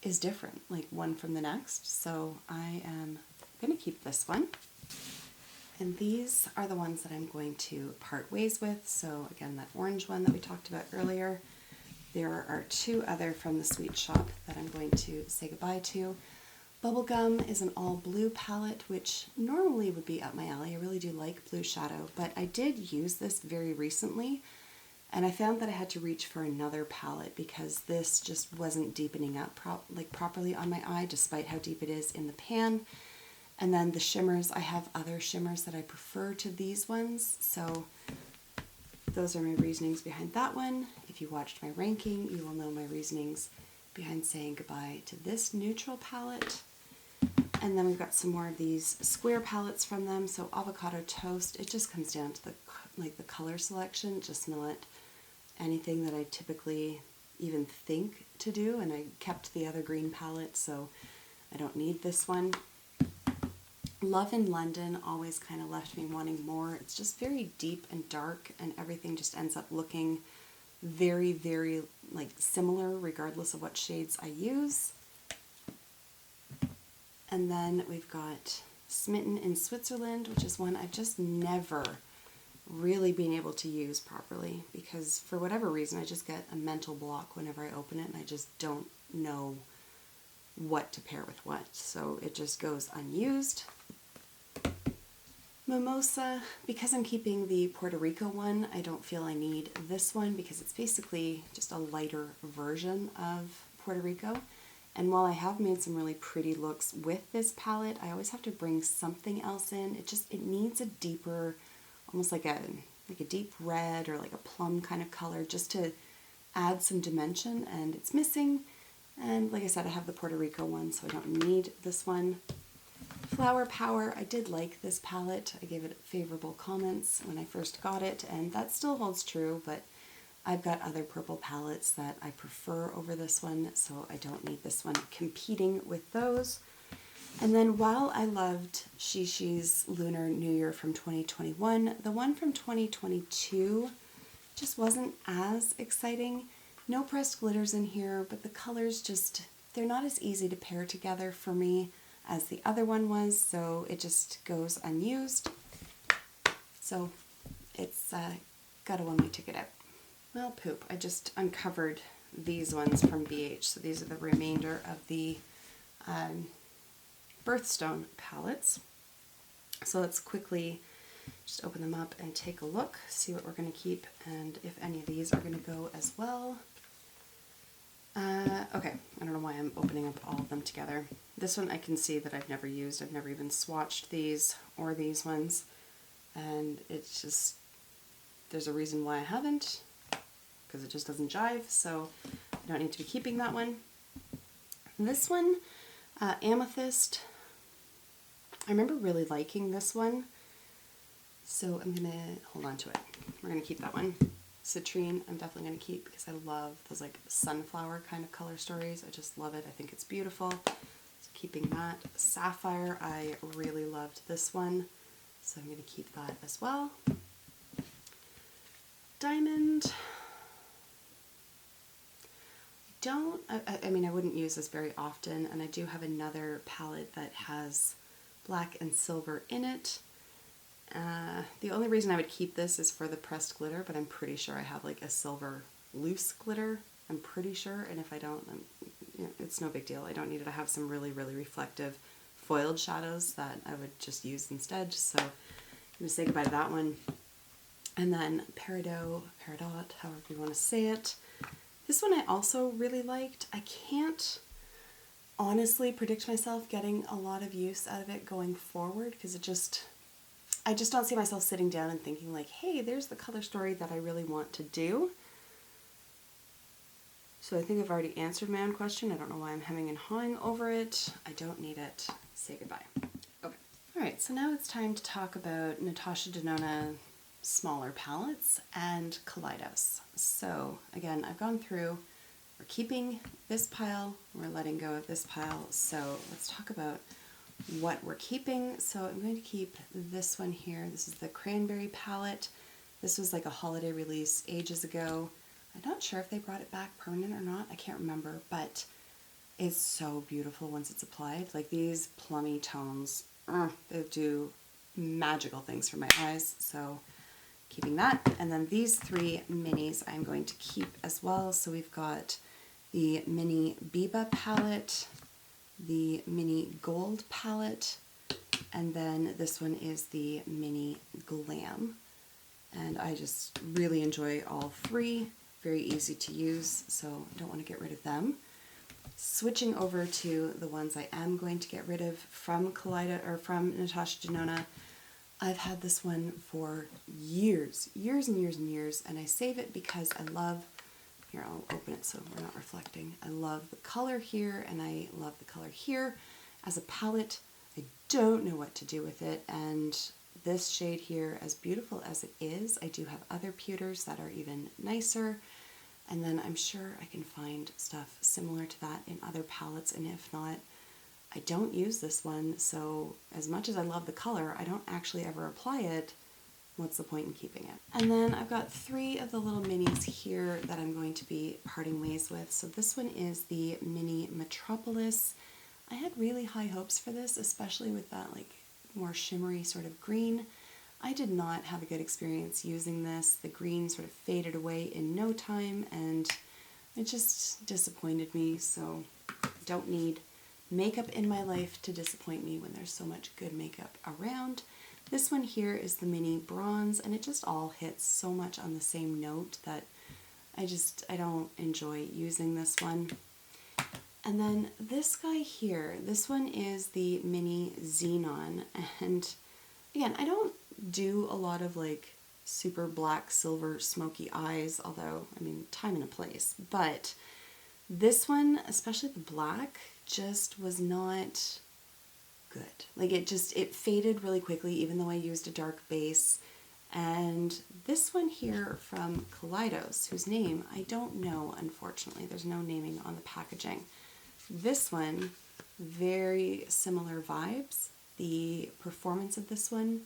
is different, like one from the next. So I am going to keep this one. And these are the ones that I'm going to part ways with. So again, that orange one that we talked about earlier. There are two other from the Sweet Shop that I'm going to say goodbye to. Bubblegum is an all blue palette, which normally would be up my alley. I really do like blue shadow, but I did use this very recently, and I found that I had to reach for another palette because this just wasn't deepening up properly on my eye, despite how deep it is in the pan. And then the shimmers, I have other shimmers that I prefer to these ones, so those are my reasonings behind that one. If you watched my ranking, you will know my reasonings behind saying goodbye to this neutral palette. And then we've got some more of these square palettes from them. So avocado toast, it just comes down to the color selection, just not anything that I typically even think to do. And I kept the other green palette, so I don't need this one. Love in London always kind of left me wanting more. It's just very deep and dark, and everything just ends up looking very, very like similar regardless of what shades I use. And then we've got Smitten in Switzerland, which is one I've just never really been able to use properly because for whatever reason I just get a mental block whenever I open it and I just don't know what to pair with what. So it just goes unused. Mimosa, because I'm keeping the Puerto Rico one, I don't feel I need this one because it's basically just a lighter version of Puerto Rico. And while I have made some really pretty looks with this palette, I always have to bring something else in. It needs a deeper, almost like a deep red or like a plum kind of color just to add some dimension, and it's missing. And like I said, I have the Puerto Rico one, so I don't need this one. Flower Power, I did like this palette. I gave it favorable comments when I first got it, and that still holds true, but I've got other purple palettes that I prefer over this one, so I don't need this one competing with those. And then while I loved Shishi's Lunar New Year from 2021, the one from 2022 just wasn't as exciting. No pressed glitters in here, but the colors just, they're not as easy to pair together for me as the other one was, so it just goes unused. So it's got a one-way ticket out. Well, poop. I just uncovered these ones from BH. So these are the remainder of the Birthstone palettes. So let's quickly just open them up and take a look, see what we're going to keep, and if any of these are going to go as well. Okay, I don't know why I'm opening up all of them together. This one I can see that I've never used. I've never even swatched these or these ones. And it's just, there's a reason why I haven't, because it just doesn't jive, so I don't need to be keeping that one. This one, Amethyst, I remember really liking this one, so I'm going to hold on to it. We're going to keep that one. Citrine, I'm definitely going to keep because I love those like sunflower kind of color stories. I just love it. I think it's beautiful. So keeping that. Sapphire, I really loved this one, so I'm going to keep that as well. Diamond, I mean, I wouldn't use this very often, and I do have another palette that has black and silver in it. The only reason I would keep this is for the pressed glitter, but I'm pretty sure I have like a silver loose glitter. I'm pretty sure, and if I don't, it's no big deal. I don't need it. I have some really, really reflective foiled shadows that I would just use instead. So I'm going to say goodbye to that one. And then Peridot, however you want to say it. This one I also really liked. I can't honestly predict myself getting a lot of use out of it going forward because I just don't see myself sitting down and thinking like, hey, there's the color story that I really want to do. So I think I've already answered my own question. I don't know why I'm hemming and hawing over it. I don't need it. Say goodbye. Okay. All right, so now it's time to talk about Natasha Denona smaller palettes and Kaleidos. So again, I've gone through, we're keeping this pile, we're letting go of this pile. So let's talk about what we're keeping. So I'm going to keep this one here. This is the Cranberry palette. This was like a holiday release ages ago. I'm not sure if they brought it back permanent or not. I can't remember, but it's so beautiful once it's applied. Like these plummy tones, they do magical things for my eyes. So keeping that. And then these three minis I'm going to keep as well. So we've got the mini Biba palette, the mini Gold palette, and then this one is the mini Glam. And I just really enjoy all three. Very easy to use, so I don't want to get rid of them. Switching over to the ones I am going to get rid of from from Natasha Denona. I've had this one for years and years, and I save it because I love, here I'll open it so we're not reflecting. I love the color here and I love the color here. As a palette, I don't know what to do with it, and this shade here, as beautiful as it is, I do have other pewters that are even nicer, and then I'm sure I can find stuff similar to that in other palettes, and if not, I don't use this one, so as much as I love the color, I don't actually ever apply it. What's the point in keeping it? And then I've got three of the little minis here that I'm going to be parting ways with. So this one is the mini Metropolis. I had really high hopes for this, especially with that like more shimmery sort of green. I did not have a good experience using this. The green sort of faded away in no time and it just disappointed me. So don't need makeup in my life to disappoint me when there's so much good makeup around. This one here is the mini Bronze, and it just all hits so much on the same note that I don't enjoy using this one. And then this guy here, this one is the mini Xenon, and again, I don't do a lot of like super black, silver, smoky eyes, although, I mean, time and a place, but this one, especially the black, just was not good. Like it faded really quickly, even though I used a dark base. And this one here from Kaleidos, whose name I don't know, unfortunately, there's no naming on the packaging. This one, very similar vibes. The performance of this one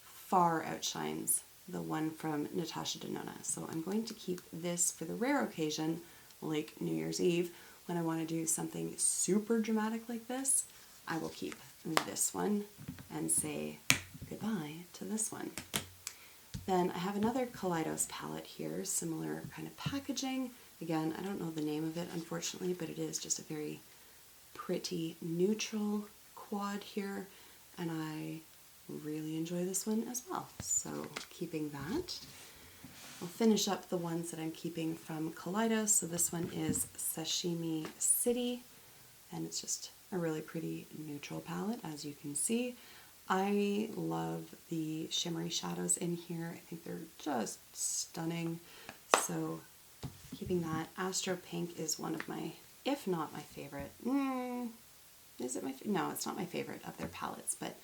far outshines the one from Natasha Denona. So I'm going to keep this for the rare occasion, like New Year's Eve, when I want to do something super dramatic like this. I will keep this one and say goodbye to this one. Then I have another Kaleidos palette here, similar kind of packaging. Again, I don't know the name of it, unfortunately, but it is just a very pretty neutral quad here, and I really enjoy this one as well. So keeping that. I'll finish up the ones that I'm keeping from Kaleidos. So this one is Sashimi City, and it's just a really pretty neutral palette, as you can see. I love the shimmery shadows in here. I think they're just stunning. So keeping that. Astro Pink is one of my, if not my favorite. Is it my, no, it's not my favorite of their palettes, but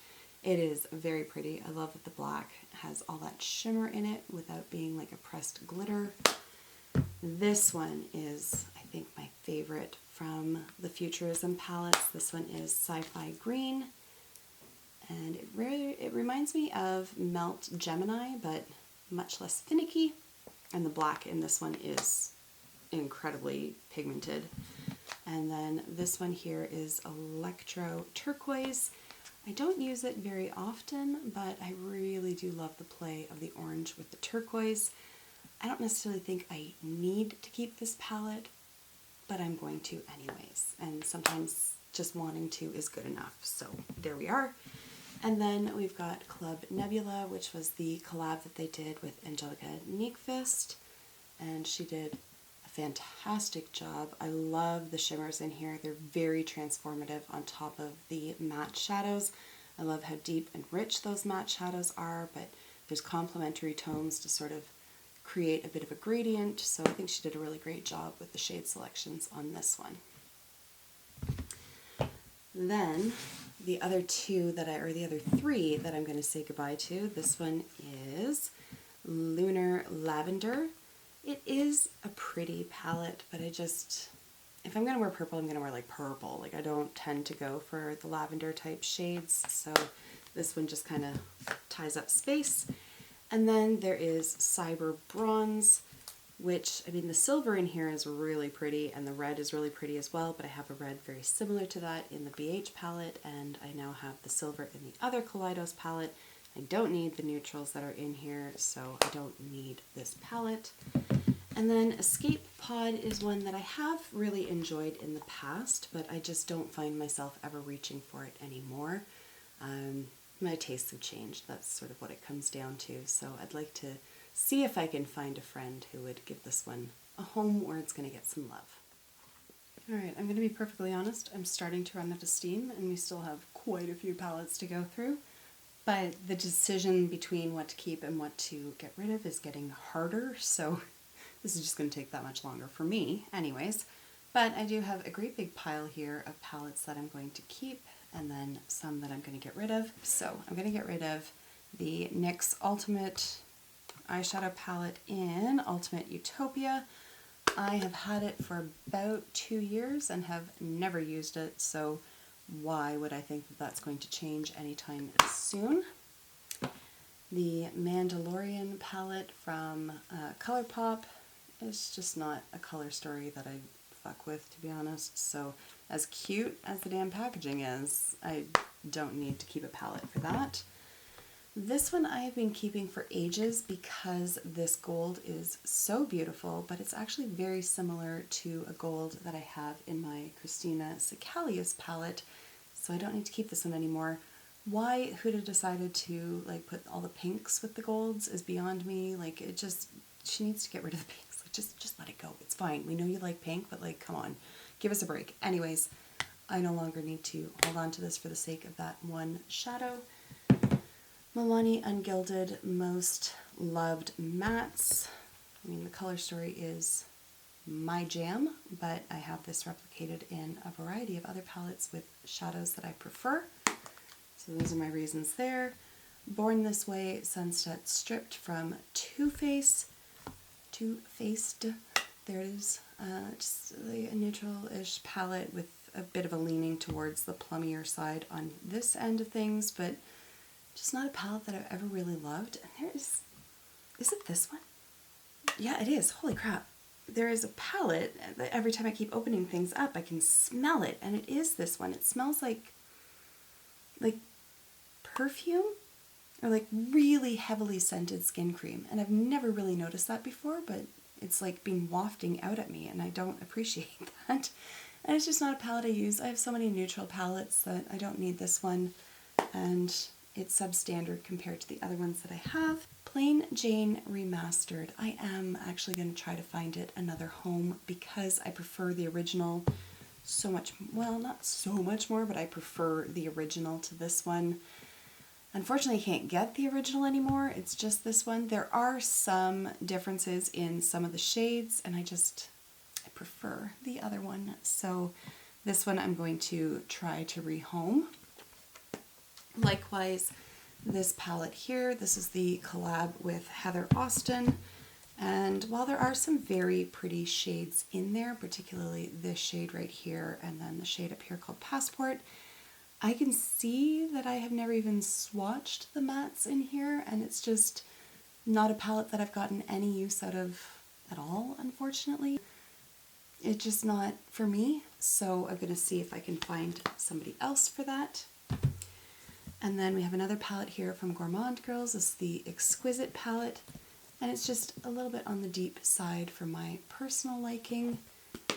it is very pretty. I love that the black has all that shimmer in it without being like a pressed glitter. This one is, I think, my favorite from the Futurism palettes. This one is Sci-Fi Green, and it reminds me of Melt Gemini, but much less finicky. And the black in this one is incredibly pigmented. And then this one here is Electro Turquoise. I don't use it very often, but I really do love the play of the orange with the turquoise. I don't necessarily think I need to keep this palette, but I'm going to anyways. And sometimes just wanting to is good enough. So there we are. And then we've got Club Nebula, which was the collab that they did with Angelica Nyqvist. And she did a fantastic job. I love the shimmers in here. They're very transformative on top of the matte shadows. I love how deep and rich those matte shadows are, but there's complementary tones to sort of create a bit of a gradient. So I think she did a really great job with the shade selections on this one. Then the other three that I'm going to say goodbye to. This one is Lunar Lavender. It is a pretty palette, but if I'm going to wear purple, I'm going to wear like purple. Like I don't tend to go for the lavender type shades, so this one just kind of ties up space. And then there is Cyber Bronze, which, I mean, the silver in here is really pretty, and the red is really pretty as well, but I have a red very similar to that in the BH palette, and I now have the silver in the other Kaleidos palette. I don't need the neutrals that are in here, so I don't need this palette. And then Escape Pod is one that I have really enjoyed in the past, but I just don't find myself ever reaching for it anymore. My tastes have changed. That's sort of what it comes down to. So I'd like to see if I can find a friend who would give this one a home where it's going to get some love. Alright, I'm going to be perfectly honest. I'm starting to run out of steam, and we still have quite a few palettes to go through. But the decision between what to keep and what to get rid of is getting harder, so this is just going to take that much longer for me anyways. But I do have a great big pile here of palettes that I'm going to keep, and then some that I'm going to get rid of. So I'm going to get rid of the NYX Ultimate Eyeshadow Palette in Ultimate Utopia. I have had it for about 2 years and have never used it, so why would I think that that's going to change anytime soon? The Mandalorian palette from ColourPop is just not a color story that I fuck with, to be honest. So as cute as the damn packaging is, I don't need to keep a palette for that. This one I have been keeping for ages because this gold is so beautiful, but it's actually very similar to a gold that I have in my Christina Sicalius palette, so I don't need to keep this one anymore. Why Huda decided to like put all the pinks with the golds is beyond me. Like it just, she needs to get rid of the pinks. Like just let it go. It's fine. We know you like pink, but like come on, give us a break. Anyways, I no longer need to hold on to this for the sake of that one shadow. Milani Ungilded Most Loved Mattes. I mean, the color story is my jam, but I have this replicated in a variety of other palettes with shadows that I prefer. So those are my reasons there. Born This Way Sunset Stripped from Too Faced. There it is. Just a neutral-ish palette with a bit of a leaning towards the plummier side on this end of things, but just not a palette that I've ever really loved. And there is it this one? Yeah, it is. Holy crap. There is a palette that every time I keep opening things up, I can smell it, and it is this one. It smells like perfume or like really heavily scented skin cream, and I've never really noticed that before, but it's like been wafting out at me, and I don't appreciate that. And it's just not a palette I use. I have so many neutral palettes that I don't need this one, and it's substandard compared to the other ones that I have. Plain Jane Remastered. I am actually going to try to find it another home because I prefer the original so much, well, not so much more, but I prefer the original to this one. Unfortunately, I can't get the original anymore. It's just this one. There are some differences in some of the shades, and I prefer the other one. So this one I'm going to try to rehome. Likewise, this palette here, this is the collab with Heather Austin, and while there are some very pretty shades in there, particularly this shade right here and then the shade up here called Passport, I can see that I have never even swatched the mattes in here, and it's just not a palette that I've gotten any use out of at all, unfortunately. It's just not for me, so I'm going to see if I can find somebody else for that. And then we have another palette here from Gourmand Girls. This is the Exquisite palette, and it's just a little bit on the deep side for my personal liking.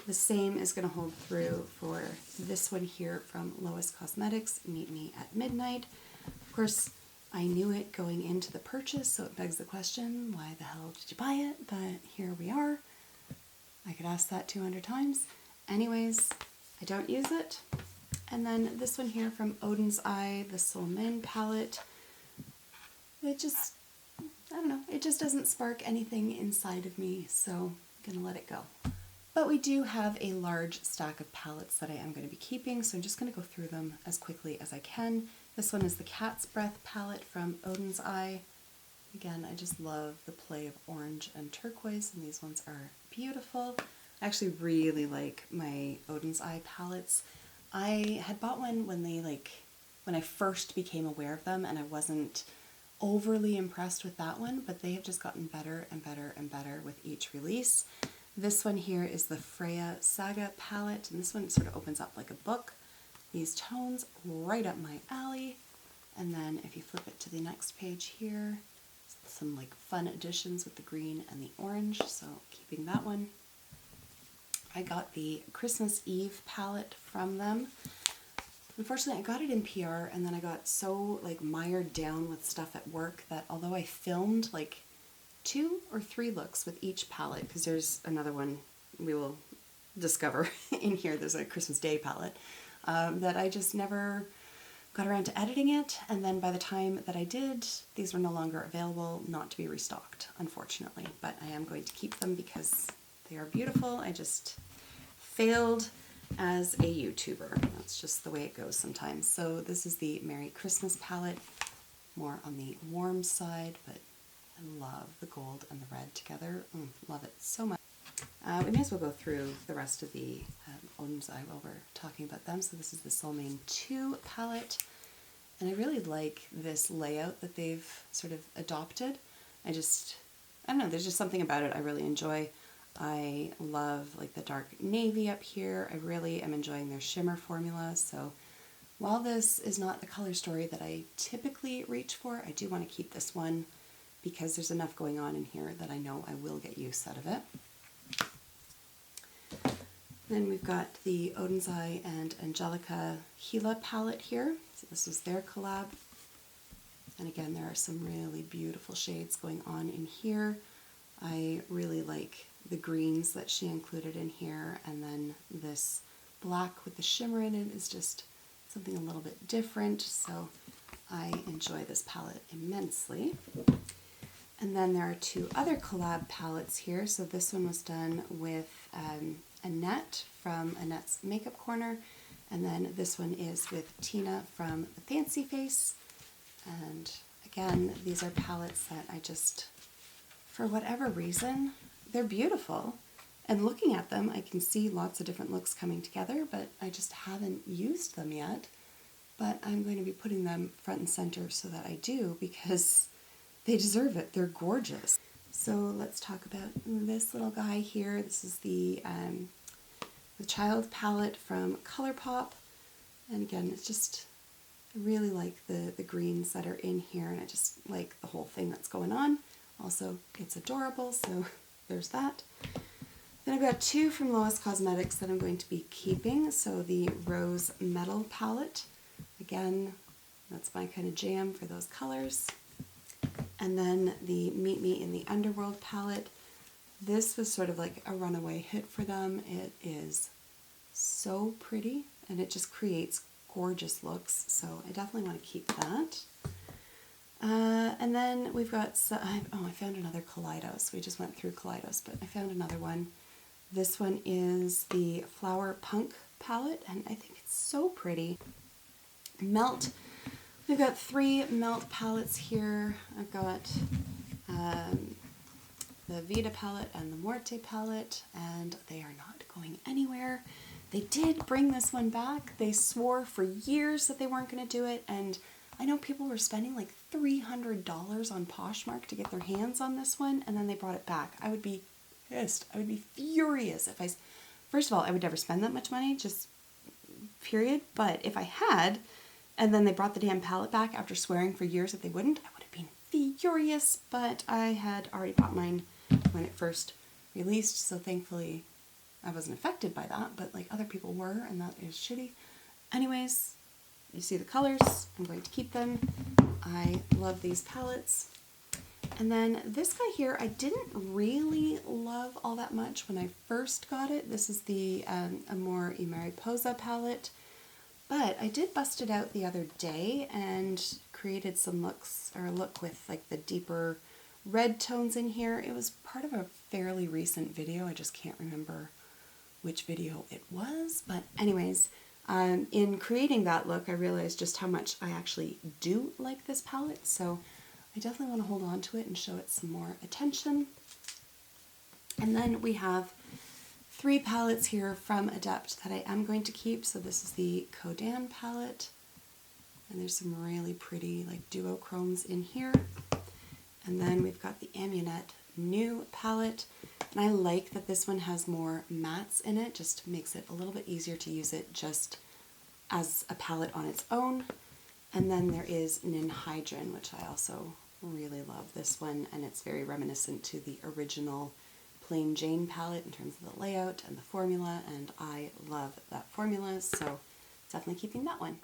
The same is going to hold through for this one here from Lois Cosmetics, Meet Me at Midnight. Of course, I knew it going into the purchase, so it begs the question, why the hell did you buy it? But here we are. I could ask that 200 times. Anyways, I don't use it. And then this one here from Odin's Eye, the Soul Men palette. It just, I don't know, it just doesn't spark anything inside of me, so I'm going to let it go. But we do have a large stack of palettes that I am going to be keeping, so I'm just going to go through them as quickly as I can. This one is the Cat's Breath palette from Odin's Eye. Again, I just love the play of orange and turquoise, and these ones are beautiful. I actually really like my Odin's Eye palettes. I had bought one when when I first became aware of them, and I wasn't overly impressed with that one, but they have just gotten better and better and better with each release. This one here is the Freya Saga palette, and this one sort of opens up like a book. These tones right up my alley. And then if you flip it to the next page here, some like fun additions with the green and the orange, so keeping that one. I got the Christmas Eve palette from them. Unfortunately, I got it in PR, and then I got so like mired down with stuff at work that although I filmed like 2 or 3 looks with each palette, because there's another one we will discover in here, there's a Christmas Day palette, that I just never got around to editing it, and then by the time that I did, these were no longer available, not to be restocked, unfortunately, but I am going to keep them because they are beautiful. I just failed as a YouTuber. That's just the way it goes sometimes. So this is the Merry Christmas palette, more on the warm side, but I love the gold and the red together. Love it so much. We may as well go through the rest of the Odin's Eye while we're talking about them. So this is the Soulmane 2 palette, and I really like this layout that they've sort of adopted. I don't know, there's just something about it I really enjoy. I love like the dark navy up here. I really am enjoying their shimmer formula. So while this is not the color story that I typically reach for, I do want to keep this one because there's enough going on in here that I know I will get use out of it. Then we've got the Odin's Eye and Angelica Gila palette here. So this was their collab. And again, there are some really beautiful shades going on in here. I really like the greens that she included in here, and then this black with the shimmer in it is just something a little bit different, so I enjoy this palette immensely. And then there are 2 other collab palettes here. So this one was done with Annette from Annette's Makeup Corner, and then this one is with Tina from The Fancy Face. And again, these are palettes that I just, for whatever reason, they're beautiful. And looking at them, I can see lots of different looks coming together, but I just haven't used them yet. But I'm going to be putting them front and center so that I do, because they deserve it. They're gorgeous. So let's talk about this little guy here. This is the Child palette from ColourPop. And again, it's just, I really like the greens that are in here, and I just like the whole thing that's going on. Also, it's adorable, so there's that. Then I've got 2 from Lois Cosmetics that I'm going to be keeping. So the Rose Metal palette. Again, that's my kind of jam for those colors. And then the Meet Me in the Underworld palette. This was sort of like a runaway hit for them. It is so pretty, and it just creates gorgeous looks, so I definitely want to keep that. And then we've got, I found another Kaleidos. We just went through Kaleidos, but I found another one. This one is the Flower Punk palette, and I think it's so pretty. Melt. We've got 3 Melt palettes here. I've got the Vita palette and the Morte palette, and they are not going anywhere. They did bring this one back. They swore for years that they weren't going to do it, and I know people were spending like $300 on Poshmark to get their hands on this one, and then they brought it back. I would be pissed. I would be furious if first of all, I would never spend that much money, just period. But if I had, and then they brought the damn palette back after swearing for years that they wouldn't, I would have been furious. But I had already bought mine when it first released, so thankfully I wasn't affected by that, but like other people were, and that is shitty. Anyways, you see the colors. I'm going to keep them. I love these palettes. And then this guy here, I didn't really love all that much when I first got it. This is the Amor y Mariposa palette, but I did bust it out the other day and created some looks, or a look with like the deeper red tones in here. It was part of a fairly recent video. I just can't remember which video it was, but anyways, in creating that look, I realized just how much I actually do like this palette, so I definitely want to hold on to it and show it some more attention. And then we have 3 palettes here from Adept that I am going to keep. So this is the Kodan palette, and there's some really pretty like duochromes in here. And then we've got the Amunet New palette, and I like that this one has more mattes in it, just makes it a little bit easier to use it just as a palette on its own. And then there is Ninhydrin, which I also really love this one, and it's very reminiscent to the original Plain Jane palette in terms of the layout and the formula, and I love that formula, so definitely keeping that one.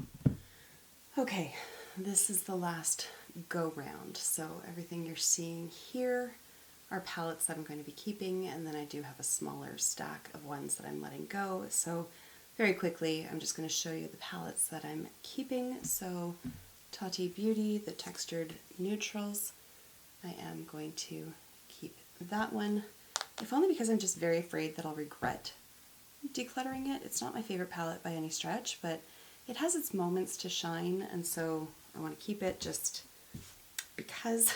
Okay, this is the last go round, so everything you're seeing here are palettes that I'm going to be keeping, and then I do have a smaller stack of ones that I'm letting go. So very quickly, I'm just going to show you the palettes that I'm keeping. So Tati Beauty, the textured neutrals, I am going to keep that one, if only because I'm just very afraid that I'll regret decluttering it. It's not my favorite palette by any stretch, but it has its moments to shine, and so I want to keep it just because.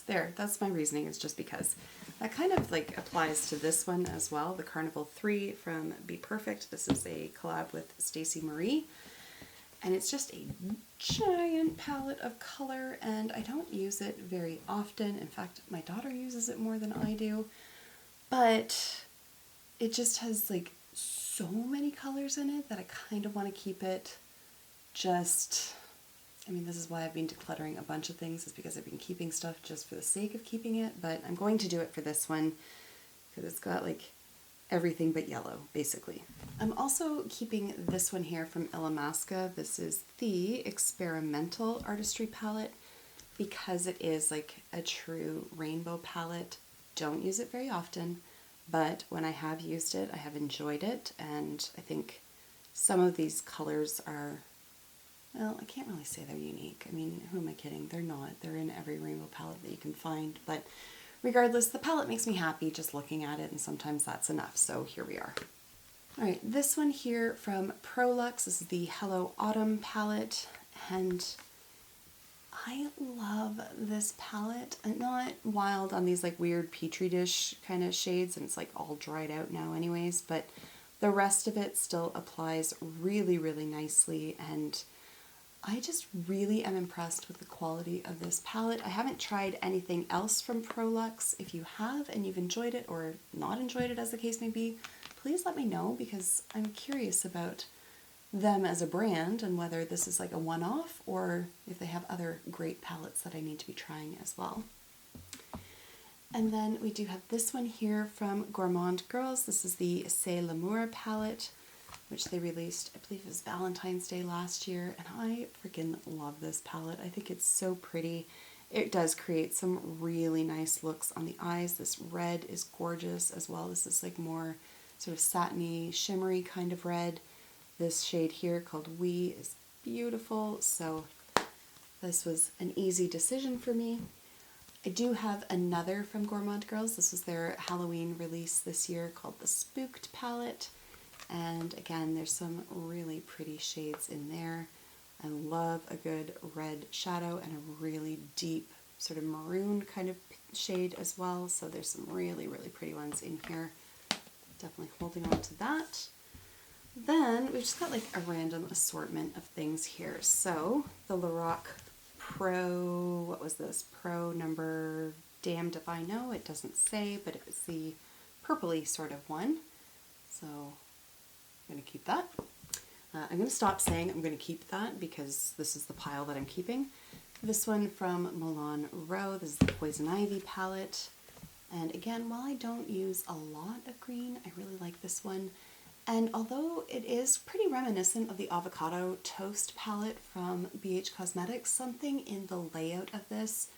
There, that's my reasoning, is just because. That kind of like applies to this one as well, the Carnival 3 from Be Perfect. This is a collab with Stacey Marie, and it's just a giant palette of color, and I don't use it very often. In fact, my daughter uses it more than I do, but it just has like so many colors in it that I kind of want to keep it just... I mean, this is why I've been decluttering a bunch of things, is because I've been keeping stuff just for the sake of keeping it, but I'm going to do it for this one because it's got like everything but yellow, basically. I'm also keeping this one here from Illamasqua. This is the Experimental Artistry palette because it is like a true rainbow palette. Don't use it very often, but when I have used it, I have enjoyed it, and I think some of these colors are... well, I can't really say they're unique. I mean, who am I kidding? They're not. They're in every rainbow palette that you can find. But regardless, the palette makes me happy just looking at it, and sometimes that's enough. So here we are. All right, this one here from Prolux. This is the Hello Autumn palette, and I love this palette. I'm not wild on these like weird petri dish kind of shades, and it's like all dried out now anyways, but the rest of it still applies really, really nicely, and I just really am impressed with the quality of this palette. I haven't tried anything else from Prolux. If you have and you've enjoyed it or not enjoyed it, as the case may be, please let me know, because I'm curious about them as a brand and whether this is like a one-off or if they have other great palettes that I need to be trying as well. And then we do have this one here from Gourmand Girls. This is the C'est L'Amour palette, which they released, I believe it was Valentine's Day last year, and I freaking love this palette. I think it's so pretty. It does create some really nice looks on the eyes. This red is gorgeous as well. This is like more sort of satiny, shimmery kind of red. This shade here called We is beautiful, so this was an easy decision for me. I do have another from Gourmand Girls. This is their Halloween release this year called the Spooked palette. And again, there's some really pretty shades in there. I love a good red shadow and a really deep sort of maroon kind of shade as well. So there's some really, really pretty ones in here. Definitely holding on to that. Then we've just got like a random assortment of things here. So the Lorac Pro, what was this? Pro number, damned if I know, it doesn't say, but it was the purpley sort of one. So I'm going to keep that. I'm going to stop saying I'm going to keep that because this is the pile that I'm keeping. This one from Milan Row, this is the Poison Ivy palette. And again, while I don't use a lot of green, I really like this one. And although it is pretty reminiscent of the Avocado Toast palette from BH Cosmetics, something in the layout of this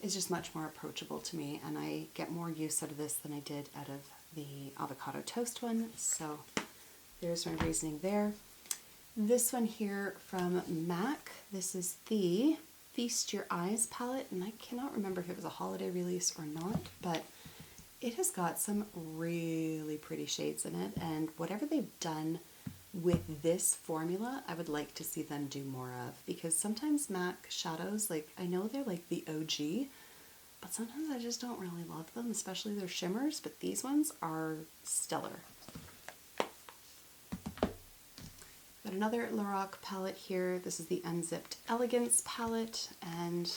is just much more approachable to me, and I get more use out of this than I did out of the Avocado Toast one. So there's my reasoning there. This one here from MAC, this is the Feast Your Eyes palette, and I cannot remember if it was a holiday release or not, but it has got some really pretty shades in it, and whatever they've done with this formula, I would like to see them do more of, because sometimes MAC shadows, like I know they're like the OG, but sometimes I just don't really love them, especially their shimmers, but these ones are stellar. Got another Loooong palette here. This is the Unzipped Elegance palette, and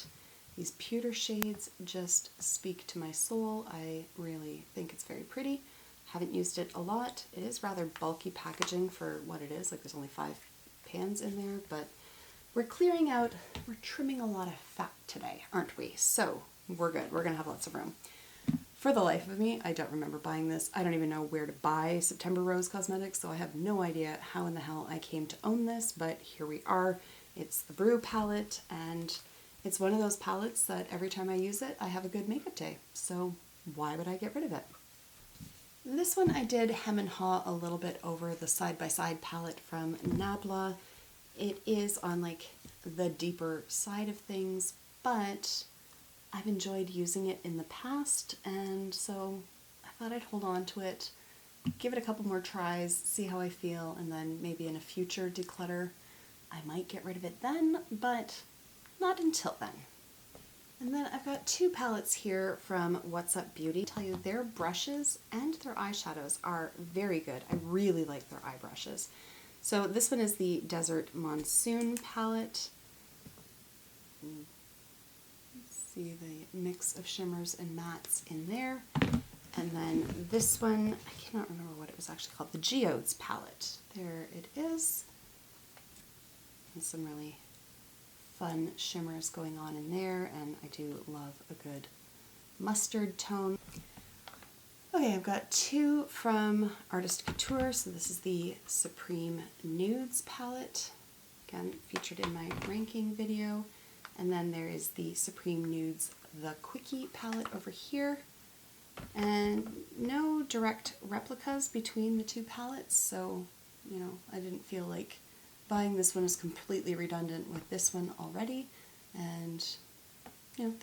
these pewter shades just speak to my soul. I really think it's very pretty. Haven't used it a lot. It is rather bulky packaging for what it is. Like there's only 5 pans in there, but we're clearing out, we're trimming a lot of fat today, aren't we? So we're good. We're gonna have lots of room. For the life of me, I don't remember buying this. I don't even know where to buy September Rose Cosmetics, so I have no idea how in the hell I came to own this, but here we are. It's the Brew palette, and it's one of those palettes that every time I use it, I have a good makeup day. So why would I get rid of it? This one I did hem and haw a little bit over the side-by-side palette from Nabla. It is on like the deeper side of things, but I've enjoyed using it in the past, and so I thought I'd hold on to it, give it a couple more tries, see how I feel, and then maybe in a future declutter I might get rid of it then, but not until then. And then I've got 2 palettes here from What's Up Beauty. I'll tell you, their brushes and their eyeshadows are very good. I really like their eye brushes. So this one is the Desert Monsoon palette. See the mix of shimmers and mattes in there. And then this one, I cannot remember what it was actually called, the Geodes palette. There it is. And some really fun shimmers going on in there, and I do love a good mustard tone. Okay, I've got 2 from Artist Couture. So this is the Supreme Nudes palette, again featured in my ranking video. And then there is the Supreme Nudes The Quickie palette over here. And no direct replicas between the 2 palettes, so, you know, I didn't feel like buying this one is completely redundant with this one already. And, you know,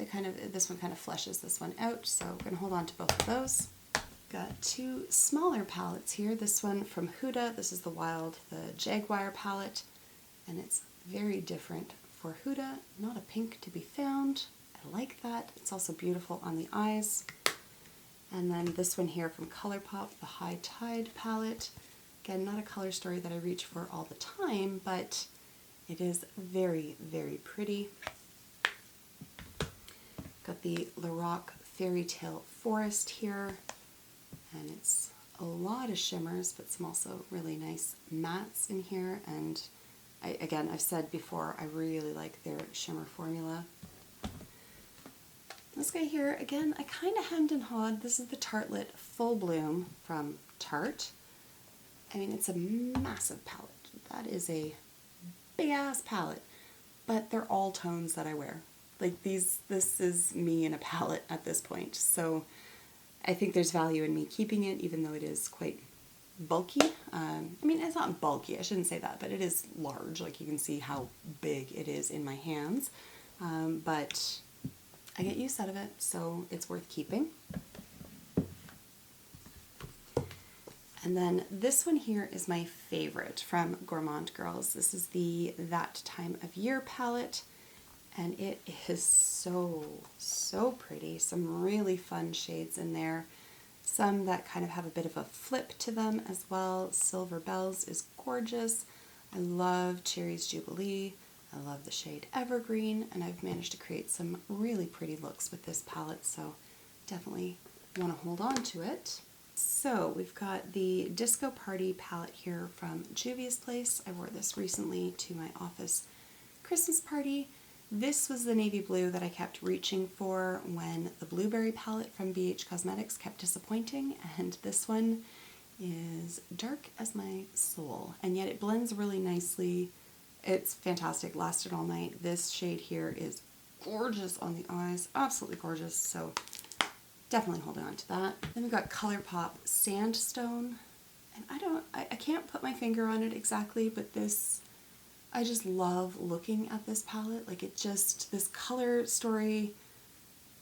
this one kind of fleshes this one out, so I'm going to hold on to both of those. Got 2 smaller palettes here. This one from Huda, this is the Jaguar palette, and it's very different for Huda, not a pink to be found. I like that. It's also beautiful on the eyes. And then this one here from ColourPop, the High Tide palette. Again, not a color story that I reach for all the time, but it is very, very pretty. Got the Loooong Fairy Tale Forest here, and it's a lot of shimmers, but some also really nice mattes in here. And again, I've said before, I really like their shimmer formula. This guy here, again, I kind of hemmed and hawed. This is the Tartelette Full Bloom from Tarte. I mean, it's a massive palette. That is a big ass palette, but they're all tones that I wear. Like this is me in a palette at this point. So I think there's value in me keeping it, even though it is quite bulky. I mean, it's not bulky, I shouldn't say that, but it is large. Like you can see how big it is in my hands. But I get use out of it, so it's worth keeping. And then this one here is my favorite from Gourmand Girls. This is the That Time of Year palette, and it is so, so pretty. Some really fun shades in there. Some that kind of have a bit of a flip to them as well. Silver Bells is gorgeous. I love Cherry's Jubilee. I love the shade Evergreen, and I've managed to create some really pretty looks with this palette, so definitely want to hold on to it. So we've got the Disco Party palette here from Juvia's Place. I wore this recently to my office Christmas party. This was the navy blue that I kept reaching for when the Blueberry palette from BH Cosmetics kept disappointing, and this one is dark as my soul, and yet it blends really nicely. It's fantastic, lasted all night. This shade here is gorgeous on the eyes, absolutely gorgeous, so definitely holding on to that. Then we've got ColourPop Sandstone, and I can't put my finger on it exactly, but this, I just love looking at this palette. Like this color story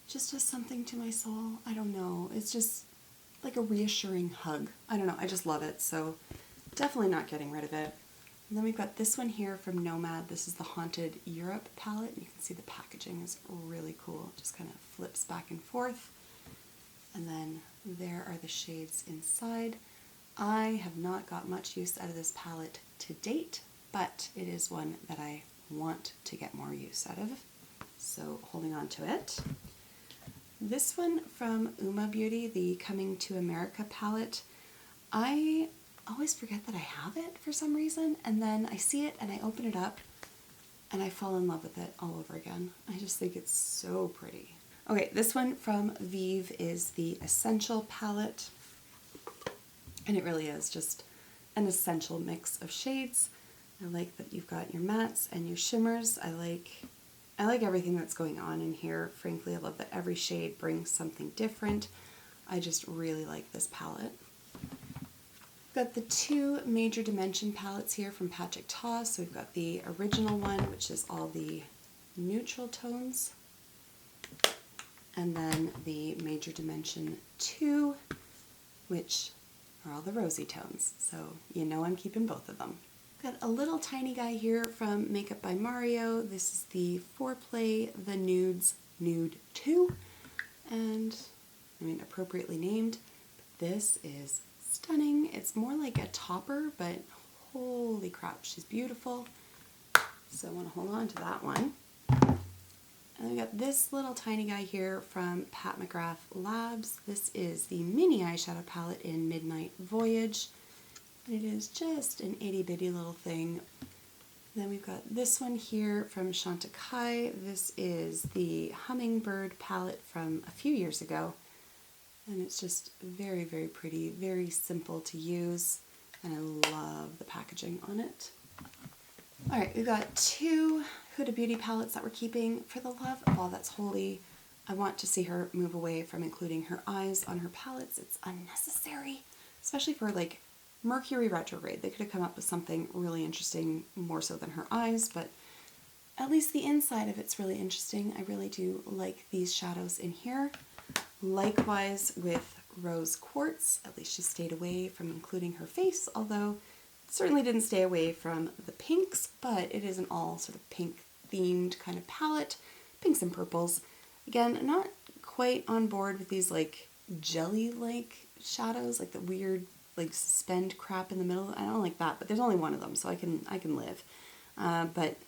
just does something to my soul. I don't know, it's just like a reassuring hug. I don't know, I just love it, so definitely not getting rid of it. And then we've got this one here from Nomad. This is the Haunted Europe palette. You can see the packaging is really cool. It just kind of flips back and forth. And then there are the shades inside. I have not got much use out of this palette to date, but it is one that I want to get more use out of. So holding on to it. This one from Uma Beauty, the Coming to America palette. I always forget that I have it for some reason, and then I see it and I open it up and I fall in love with it all over again. I just think it's so pretty. Okay, this one from Vive is the Essential palette, and it really is just an essential mix of shades. I like that you've got your mattes and your shimmers. I like everything that's going on in here. Frankly, I love that every shade brings something different. I just really like this palette. Got the two Major Dimension palettes here from Patrick Ta. So we've got the original one, which is all the neutral tones, and then the Major Dimension 2, which are all the rosy tones. So you know I'm keeping both of them. Got a little tiny guy here from Makeup by Mario. This is the Foreplay The Nudes Nude 2, and I mean appropriately named. But this is stunning. It's more like a topper, but holy crap, she's beautiful. So I want to hold on to that one. And we got this little tiny guy here from Pat McGrath Labs. This is the mini eyeshadow palette in Midnight Voyage. It is just an itty bitty little thing. Then we've got this one here from Chantecaille. This is the Hummingbird palette from a few years ago. And it's just very, very pretty, very simple to use, and I love the packaging on it. All right, we've got two Huda Beauty palettes that we're keeping. For the love of all that's holy, I want to see her move away from including her eyes on her palettes. It's unnecessary, especially for like Mercury retrograde. They could have come up with something really interesting, more so than her eyes, but at least the inside of it's really interesting. I really do like these shadows in here. Likewise with Rose Quartz, at least she stayed away from including her face, although it certainly didn't stay away from the pinks, but it is an all sort of pink themed kind of palette, pinks and purples. Again, not quite on board with these like jelly-like shadows, like the weird like suspend crap in the middle. I don't like that, but there's only one of them, so I can live. But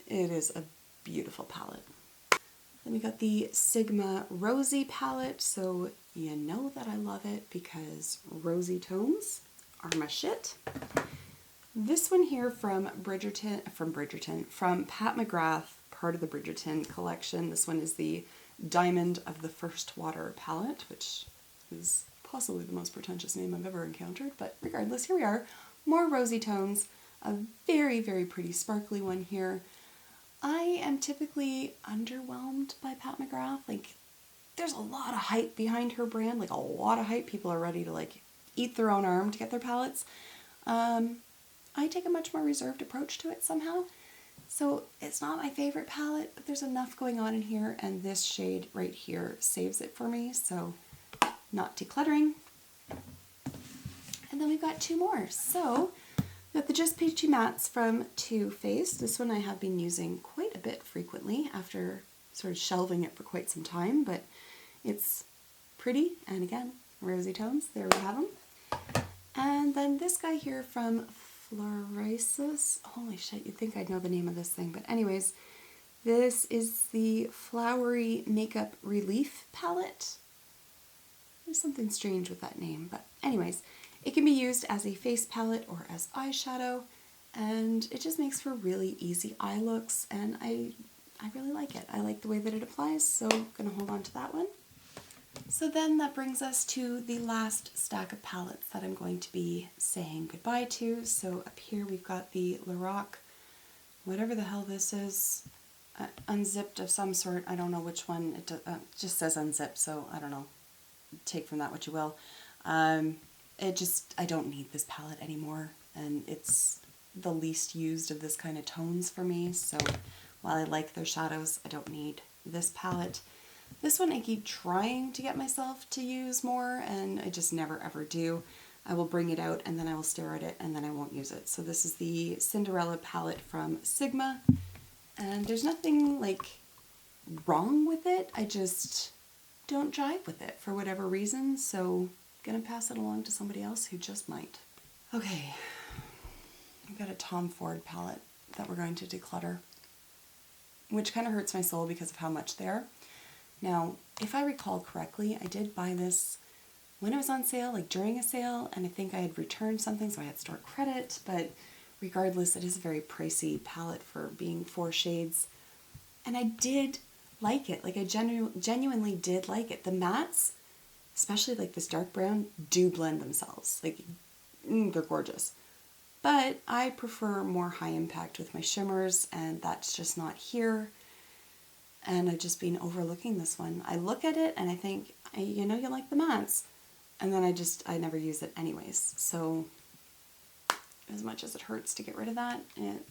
it is a beautiful palette. Then we got the Sigma Rosy palette, so you know that I love it because rosy tones are my shit. This one here from Pat McGrath, part of the Bridgerton collection. This one is the Diamond of the First Water palette, which is possibly the most pretentious name I've ever encountered, but regardless, here we are. More rosy tones, a very, very pretty sparkly one here. I am typically underwhelmed by Pat McGrath. Like, there's a lot of hype behind her brand, like a lot of hype. People are ready to like eat their own arm to get their palettes. I take a much more reserved approach to it somehow. So it's not my favorite palette, but there's enough going on in here, and this shade right here saves it for me, so not decluttering. And then we've got two more. So we've got the Just Peachy Mattes from Too Faced. This one I have been using quite a bit frequently after sort of shelving it for quite some time, but it's pretty, and again, rosy tones. There we have them. And then this guy here from Florisis. Holy shit, you'd think I'd know the name of this thing, but anyways, this is the Flowery Makeup Relief palette. There's something strange with that name, but anyways, it can be used as a face palette or as eyeshadow, and it just makes for really easy eye looks, and I really like it. I like the way that it applies, so I'm going to hold on to that one. So then that brings us to the last stack of palettes that I'm going to be saying goodbye to. So up here we've got the Lorac, whatever the hell this is, unzipped of some sort. I don't know which one. It just says unzipped, so I don't know. Take from that what you will. I don't need this palette anymore, and it's the least used of this kind of tones for me, so while I like their shadows, I don't need this palette. This one I keep trying to get myself to use more, and I just never ever do. I will bring it out and then I will stare at it and then I won't use it. So this is the Cinderella palette from Sigma, and there's nothing like wrong with it. I just don't jive with it for whatever reason, so I'm gonna pass it along to somebody else who just might. Okay, I've got a Tom Ford palette that we're going to declutter, which kind of hurts my soul because of how much they are. Now, if I recall correctly, I did buy this when it was on sale, like during a sale, and I think I had returned something, so I had store credit, but regardless, it is a very pricey palette for being 4 shades. And I did like it. Like, I genuinely did like it. The mattes, especially like this dark brown, do blend themselves. Like, they're gorgeous. But I prefer more high impact with my shimmers, and that's just not here. And I've just been overlooking this one. I look at it and I think, you know, you like the mattes. And then I never use it anyways. So as much as it hurts to get rid of that,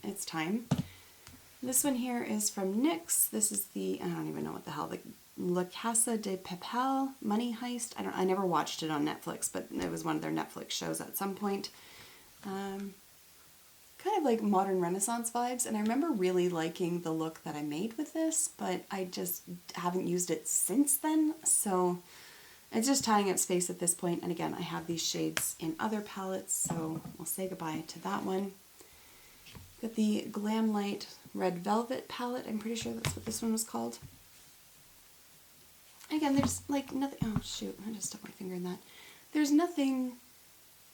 it's time. This one here is from NYX. This is the, I don't even know what the hell, like La Casa de Papel Money Heist. I never watched it on Netflix, but it was one of their Netflix shows at some point. Kind of like modern Renaissance vibes, and I remember really liking the look that I made with this, but I just haven't used it since then, so it's just tying up space at this point. And again, I have these shades in other palettes, so we'll say goodbye to that one. Got the Glam Light Red Velvet palette. I'm pretty sure that's what this one was called. Again, there's like nothing, oh shoot, I just stuck my finger in that. There's nothing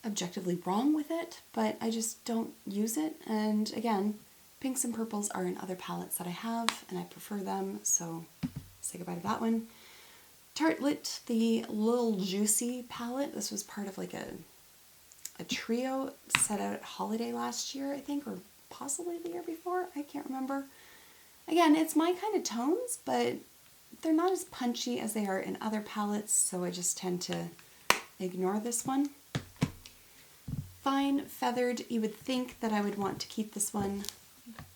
objectively wrong with it, but I just don't use it. And again, pinks and purples are in other palettes that I have, and I prefer them, so say goodbye to that one. Tartelette, the Little Juicy palette. This was part of like a trio set out at holiday last year, I think, or possibly the year before. I can't remember. Again, it's my kind of tones, but they're not as punchy as they are in other palettes, so I just tend to ignore this one. Fine Feathered, you would think that I would want to keep this one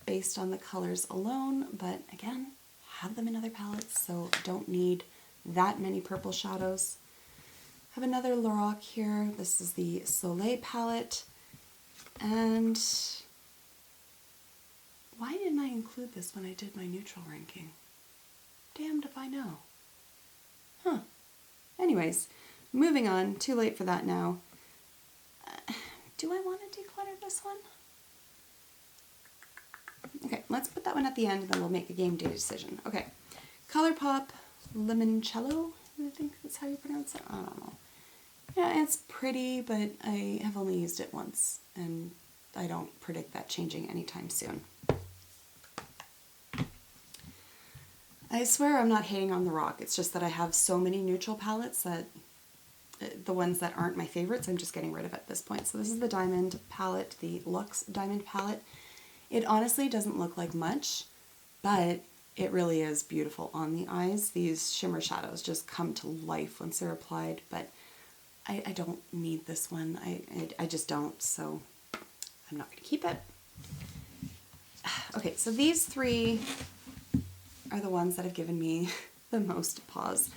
based on the colors alone, but again, have them in other palettes, so I don't need that many purple shadows. I have another Lorac here. This is the Soleil palette, and why didn't I include this when I did my neutral ranking? Damned if I know. Huh. Anyways, moving on, too late for that now. Do I want to declutter this one? Okay, let's put that one at the end, and then we'll make a game day decision. Okay, ColourPop Limoncello, I think that's how you pronounce it. I don't know. Yeah, it's pretty, but I have only used it once, and I don't predict that changing anytime soon. I swear I'm not hating on the rock. It's just that I have so many neutral palettes that the ones that aren't my favorites, I'm just getting rid of at this point. So this is the Diamond palette, the Luxe Diamond palette. It honestly doesn't look like much, but it really is beautiful on the eyes. These shimmer shadows just come to life once they're applied, but I don't need this one. I just don't, so I'm not going to keep it. Okay, so these three are the ones that have given me the most pause.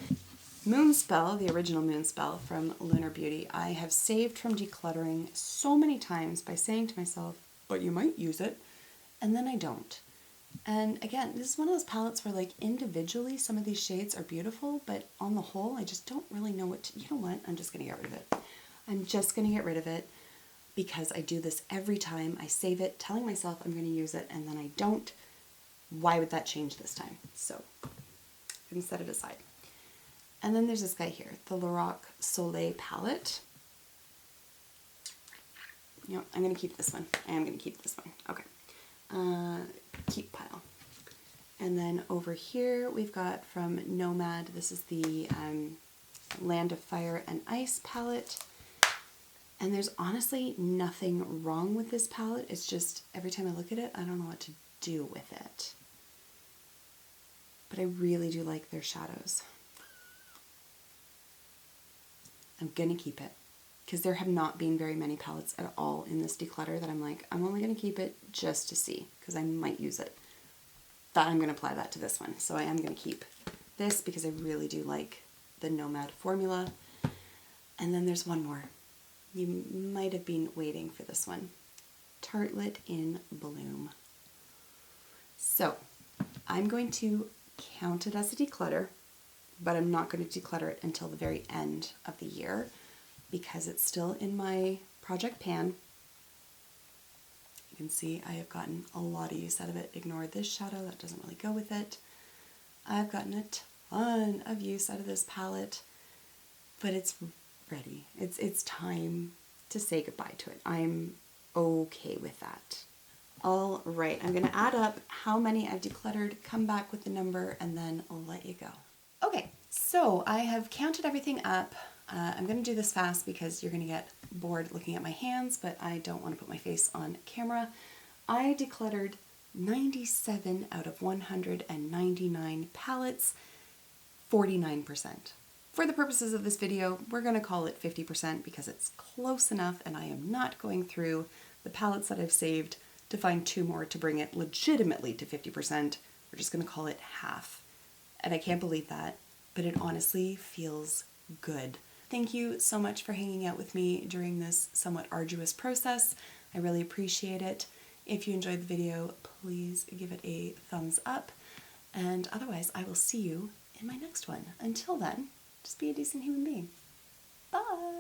Moonspell, the original Moonspell from Lunar Beauty, I have saved from decluttering so many times by saying to myself, but you might use it, and then I don't. And again, this is one of those palettes where like individually some of these shades are beautiful, but on the whole I just don't really know what to, you know what, I'm just going to get rid of it. I'm just going to get rid of it because I do this every time. I save it telling myself I'm going to use it, and then I don't. Why would that change this time? So I'm going to set it aside. And then there's this guy here, the Lorac Soleil palette. You know, I'm going to keep this one. I am going to keep this one. Okay. Keep pile. And then over here we've got from Nomad, this is the Land of Fire and Ice palette. And there's honestly nothing wrong with this palette. It's just every time I look at it, I don't know what to do with it. But I really do like their shadows. I'm going to keep it because there have not been very many palettes at all in this declutter that I'm like, I'm only going to keep it just to see because I might use it. But I'm going to apply that to this one. So I am going to keep this because I really do like the Nomad formula. And then there's one more. You might have been waiting for this one. Tartlet in Bloom. So I'm going to count it as a declutter, but I'm not going to declutter it until the very end of the year because it's still in my project pan. You can see I have gotten a lot of use out of it. Ignore this shadow, that doesn't really go with it. I've gotten a ton of use out of this palette, but it's ready. It's time to say goodbye to it. I'm okay with that. All right, I'm gonna add up how many I've decluttered, come back with the number, and then I'll let you go. Okay, so I have counted everything up. I'm gonna do this fast because you're gonna get bored looking at my hands, but I don't wanna put my face on camera. I decluttered 97 out of 199 palettes, 49%. For the purposes of this video, we're gonna call it 50% because it's close enough and I am not going through the palettes that I've saved to find 2 more to bring it legitimately to 50%. We're just gonna call it half. And I can't believe that, but it honestly feels good. Thank you so much for hanging out with me during this somewhat arduous process. I really appreciate it. If you enjoyed the video, please give it a thumbs up. And otherwise, I will see you in my next one. Until then, just be a decent human being. Bye!